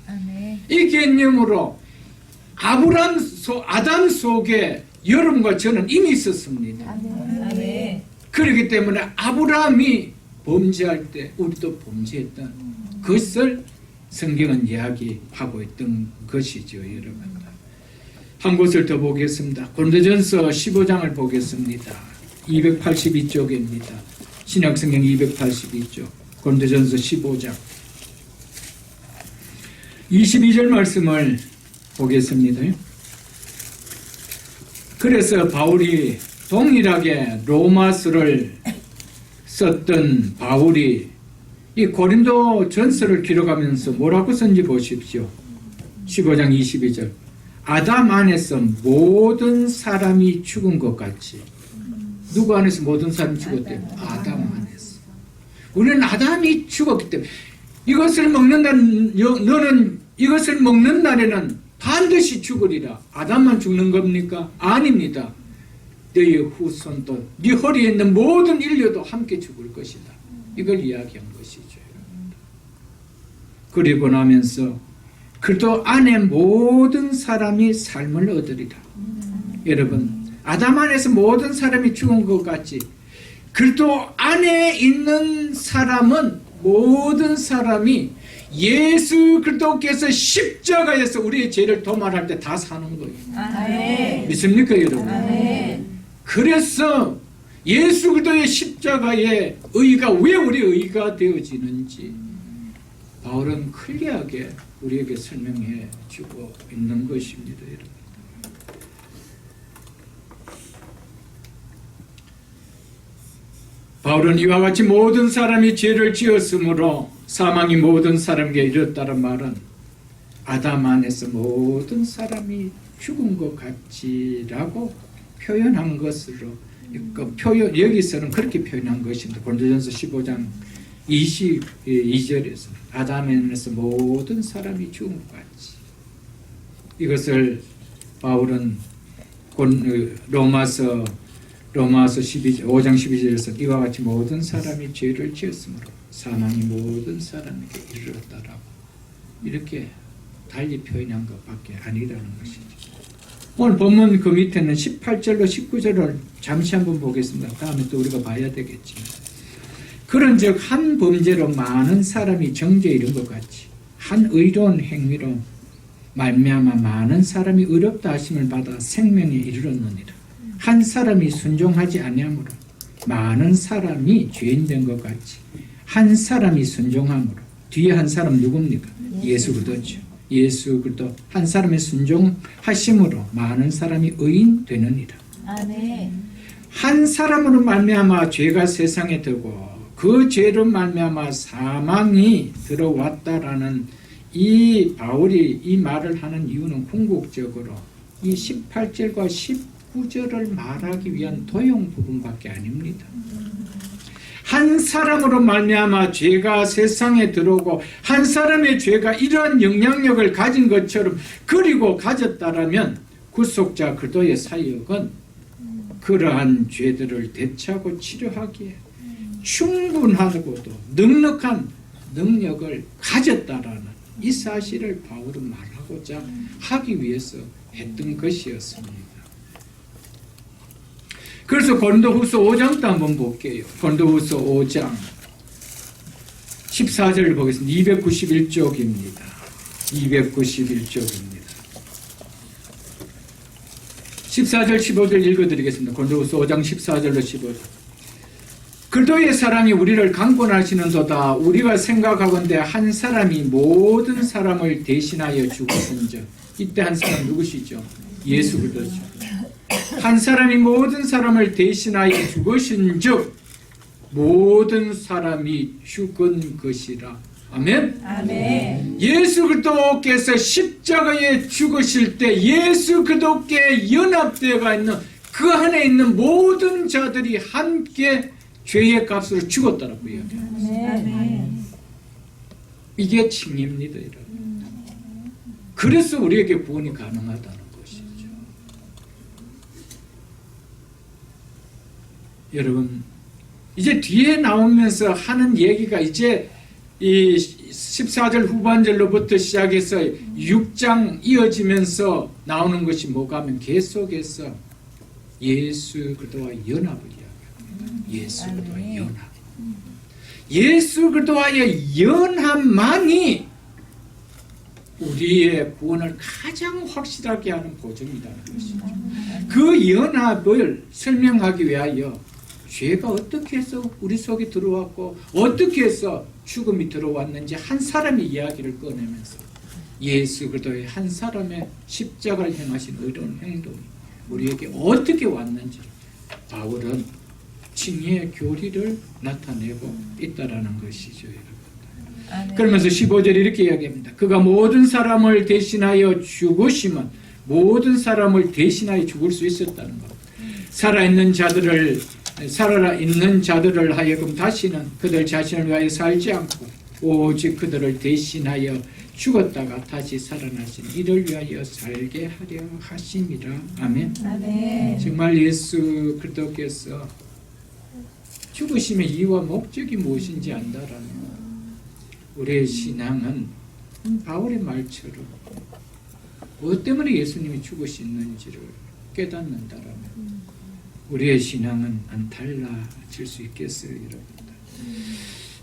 아멘. 이 개념으로 아담 속에 여러분과 저는 이미 있었습니다. 아멘. 그렇기 때문에 아브라함이 범죄할 때 우리도 범죄했던 그것을 성경은 이야기하고 있던 것이죠, 여러분. 한 곳을 더 보겠습니다. 고린도전서 15장을 보겠습니다. 282쪽입니다. 신약성경 282쪽 고린도전서 15장 22절 말씀을 보겠습니다. 그래서 바울이 동일하게 로마서를 썼던 바울이 이 고린도 전서를 기록하면서 뭐라고 썼는지 보십시오. 15장 22절 아담 안에서 모든 사람이 죽은 것 같이. 누구 안에서 모든 사람이 죽었대요? 아담 안에서. 우리는 아담이 죽었기 때문에 이것을 먹는다는, 너는 이것을 먹는 날에는 반드시 죽으리라. 아담만 죽는 겁니까? 아닙니다. 너의 후손도 네 허리에 있는 모든 인류도 함께 죽을 것이다. 이걸 이야기한 것이죠. 그리고 나면서 그리스도 안에 모든 사람이 삶을 얻으리라. 여러분, 아담 안에서 모든 사람이 죽은 것 같이 그리스도 안에 있는 사람은, 모든 사람이 예수 그리스도께서 십자가에서 우리의 죄를 도말할 때 다 사는 거예요. 아멘. 믿습니까, 여러분? 아멘. 그래서 예수 그리스도의 십자가의 의가 왜 우리의 의가 되어지는지 바울은 클리어하게 우리에게 설명해 주고 있는 것입니다. 여러분. 바울은 이와 같이 모든 사람이 죄를 지었으므로 사망이 모든 사람에게 이르렀다는 말은 아담 안에서 모든 사람이 죽은 것 같지라고 표현한 것으로, 그 표현, 여기서는 그렇게 표현한 것입니다. 고린도전서 15장 22절에서 아담 안에서 모든 사람이 죽은 것 같이. 이것을 바울은 로마서 5장 12절에서 이와 같이 모든 사람이 죄를 지었으므로 사망이 모든 사람에게 이르렀다라고 이렇게 달리 표현한 것밖에 아니라는 것이죠. 오늘 본문 그 밑에는 18절로 19절을 잠시 한번 보겠습니다. 다음에 또 우리가 봐야 되겠지만, 그런즉 한 범죄로 많은 사람이 정죄에 이른 것 같이 한 의로운 행위로 말미암아 많은 사람이 의롭다 하심을 받아 생명에 이르렀느니라. 한 사람이 순종하지 아니하므로 많은 사람이 죄인 된 것 같이 한 사람이 순종함으로, 뒤에 한 사람 누굽니까? 예수 그리스도죠. 예수 그리스도 한 사람의 순종하심으로 많은 사람이 의인 되느니라. 아멘. 한 사람으로 말미암아 죄가 세상에 들고 그 죄로 말미암아 사망이 들어왔다라는 이 바울이 이 말을 하는 이유는 궁극적으로 이 18절과 19절을 말하기 위한 도용 부분밖에 아닙니다. 한 사람으로 말미암아 죄가 세상에 들어오고 한 사람의 죄가 이러한 영향력을 가진 것처럼 그리고 가졌다라면 구속자 그리스도의 사역은 그러한 죄들을 대처하고 치료하기에 충분하고도 넉넉한 능력을 가졌다라는 이 사실을 바울은 말하고자 하기 위해서 했던 것이었습니다. 그래서 고린도후서 5장도 한번 볼게요. 고린도후서 5장 14절을 보겠습니다. 291쪽입니다. 291쪽입니다. 14절 15절 읽어드리겠습니다. 고린도후서 5장 14절로 15절. 그리스도의 사랑이 우리를 강권하시는도다. 우리가 생각하건대 한 사람이 모든 사람을 대신하여 죽으신즉, 이때 한 사람 누구시죠? 예수 그리스도죠. 한 사람이 모든 사람을 대신하여 죽으신즉 모든 사람이 죽은 것이라. 아멘. 아멘. 예수 그리스도께서 십자가에 죽으실 때 예수 그리스도께 연합되어 있는 그 안에 있는 모든 자들이 함께 죄의 값으로 죽었다라고 이야기합니다. 아멘. 이게 칭의입니다, 여러분. 그래서 우리에게 구원이 가능하다는 것이죠. 여러분, 이제 뒤에 나오면서 하는 얘기가 이제 이 14절 후반절로부터 시작해서 6장 이어지면서 나오는 것이 뭐가 하면 계속해서 예수 그리스도와 연합을 이야기합니다. 예수 그리스도와 연합. 예수 그리스도와의 연합만이 우리의 구원을 가장 확실하게 하는 보증이라는 것이죠. 그 연합을 설명하기 위하여 죄가 어떻게 해서 우리 속에 들어왔고 어떻게 해서 죽음이 들어왔는지 한 사람의 이야기를 꺼내면서 예수 그리스도의 한 사람의 십자가를 행하신 의로운 행동이 우리에게 어떻게 왔는지 바울은 칭의의 교리를 나타내고 있다라는 것이죠, 여러분. 아멘. 그러면서 15절 이렇게 이야기합니다. 그가 모든 사람을 대신하여 죽으심은 모든 사람을 대신하여 죽을 수 있었다는 것. 살아있는 자들을 하여금 다시는 그들 자신을 위하여 살지 않고 오직 그들을 대신하여 죽었다가 다시 살아나신 이를 위하여 살게 하려 하심이라. 아멘. 아멘. 정말 예수 그리스도께서 죽으심의 이유와 목적이 무엇인지 안다라면 우리의 신앙은 바울의 말처럼 무엇 때문에 예수님이 죽으셨는지를 깨닫는다라면 우리의 신앙은 안 달라질 수 있겠어요, 여러분들.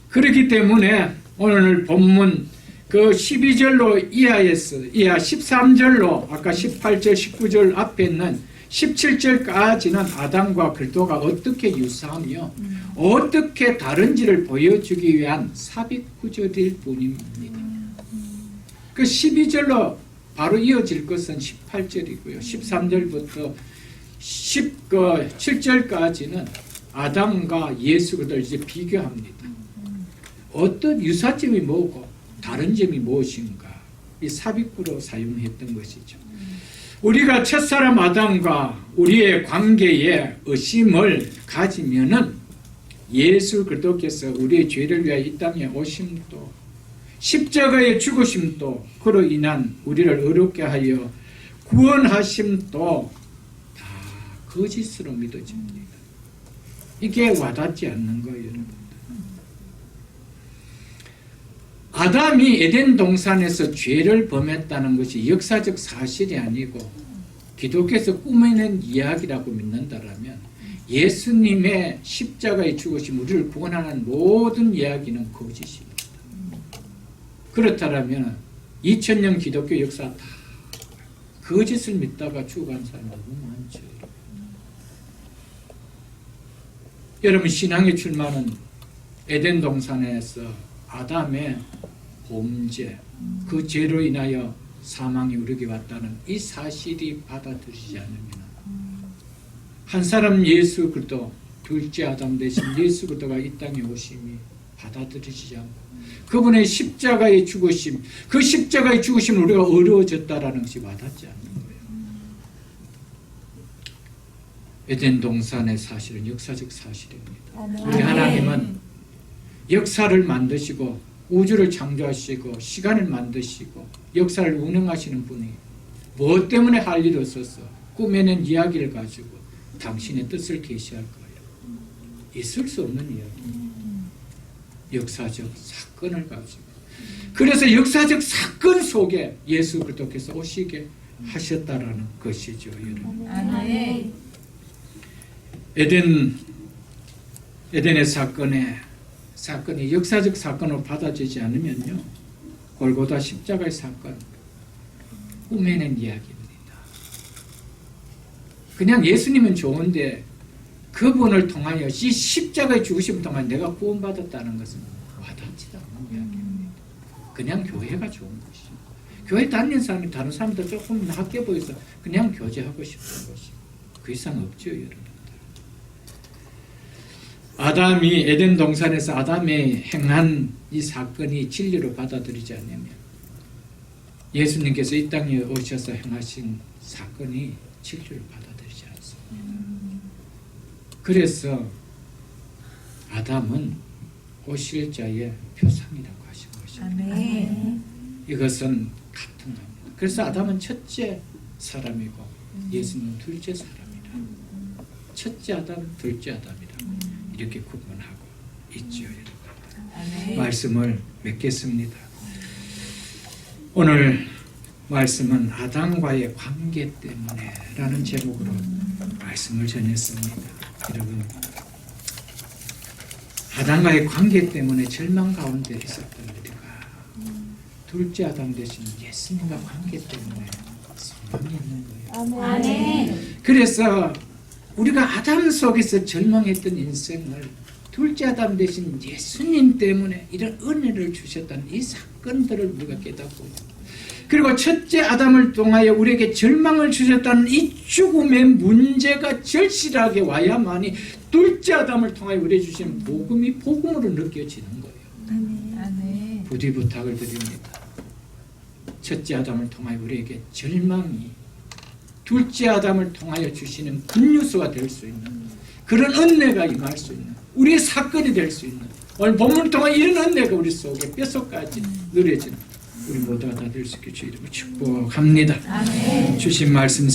그렇기 때문에 오늘 본문 그 12절로 이하 13절로 아까 18절, 19절 앞에 있는 17절까지는 아담과 그리스도가 어떻게 유사하며 어떻게 다른지를 보여주기 위한 삽입 구절일 뿐입니다. 그 12절로 바로 이어질 것은 18절이고요. 13절부터 17절까지는 아담과 예수 그리스도를 이제 비교합니다. 어떤 유사점이 뭐고 다른 점이 무엇인가? 이 삽입구로 사용했던 것이죠. 우리가 첫사람 아담과 우리의 관계에 의심을 가지면은 예수 그리스도께서 우리의 죄를 위하여 이 땅에 오심도 십자가의 죽으심도 그로 인한 우리를 의롭게 하여 구원하심도 다 거짓으로 믿어집니다. 이게 와닿지 않는 거예요, 여러분. 아담이 에덴 동산에서 죄를 범했다는 것이 역사적 사실이 아니고 기독교에서 꾸며낸 이야기라고 믿는다라면 예수님의 십자가의 죽으심, 우리를 구원하는 모든 이야기는 거짓입니다. 그렇다면 2000년 기독교 역사 다 거짓을 믿다가 죽어간 사람이 너무 많죠. 여러분, 신앙의 출마는 에덴 동산에서 아담의 범죄, 그 죄로 인하여 사망이 우리에게 왔다는 이 사실이 받아들이지 않으면 한 사람 예수 그리스도, 둘째 아담 대신 예수 그리스도가 이 땅에 오심이 받아들이지 않고 그분의 십자가의 죽으심, 그 십자가의 죽으심을 우리가 어려워졌다라는 것이 와닿지 않는 거예요. 에덴 동산의 사실은 역사적 사실입니다. 우리 하나님은 역사를 만드시고 우주를 창조하시고 시간을 만드시고 역사를 운영하시는 분이 무엇 때문에 할 일 없어서 꾸며낸 이야기를 가지고 당신의 뜻을 계시할 거예요. 있을 수 없는 이야기. 역사적 사건을 가지고. 그래서 역사적 사건 속에 예수 그리스도께서 오시게 하셨다라는 것이죠, 여러분. 아멘. 에덴의 사건이 역사적 사건으로 받아지지 않으면요, 골고다 십자가의 사건, 꾸며낸 이야기입니다. 그냥 예수님은 좋은데 그분을 통하여 이 십자가의 죽으심을 통하여 내가 구원받았다는 것은 와닿지도 않는 이야기입니다. 그냥 교회가 좋은 것이죠. 교회 다니는 사람이 다른 사람들 조금 낫게 보여서 그냥 교제하고 싶은 것이 그 이상 없죠, 여러분들. 아담이 에덴 동산에서 아담이 행한 이 사건이 진리로 받아들이지 않으면 예수님께서 이 땅에 오셔서 행하신 사건이 진리로 받아들이지 않습니다. 그래서 아담은 오실 자의 표상이라고 하신 것입니다. 아멘. 이것은 같은 겁니다. 그래서 아담은 첫째 사람이고 예수님은 둘째 사람이라. 첫째 아담, 둘째 아담이라. 이렇게 구분하고 있죠, 여러분. 아멘. 말씀을 맺겠습니다. 오늘 말씀은 아담과의 관계 때문에 라는 제목으로 말씀을 전했습니다. 여러분, 아담과의 관계 때문에 절망 가운데 있었던 우리가 둘째 아담 대신 예수님과 관계 때문에 소망이 있는 거예요. 아멘. 그래서 우리가 아담 속에서 절망했던 인생을 둘째 아담 대신 예수님 때문에 이런 은혜를 주셨다는 이 사건들을 우리가 깨닫고, 그리고 첫째 아담을 통하여 우리에게 절망을 주셨다는 이 죽음의 문제가 절실하게 와야만이 둘째 아담을 통하여 우리에게 주신 복음이 복음으로 느껴지는 거예요. 아멘. 부디 부탁을 드립니다. 첫째 아담을 통하여 우리에게 절망이 둘째 아담을 통하여 주시는 굿뉴스가 될 수 있는 그런 은혜가 임할 수 있는 우리의 사건이 될 수 있는 오늘 본문을 통한 이런 은혜가 우리 속에 뼛속까지 누려지는 우리 모두가 다 될 수 있게 주 이름으로 축복합니다. 아멘. 주신 말씀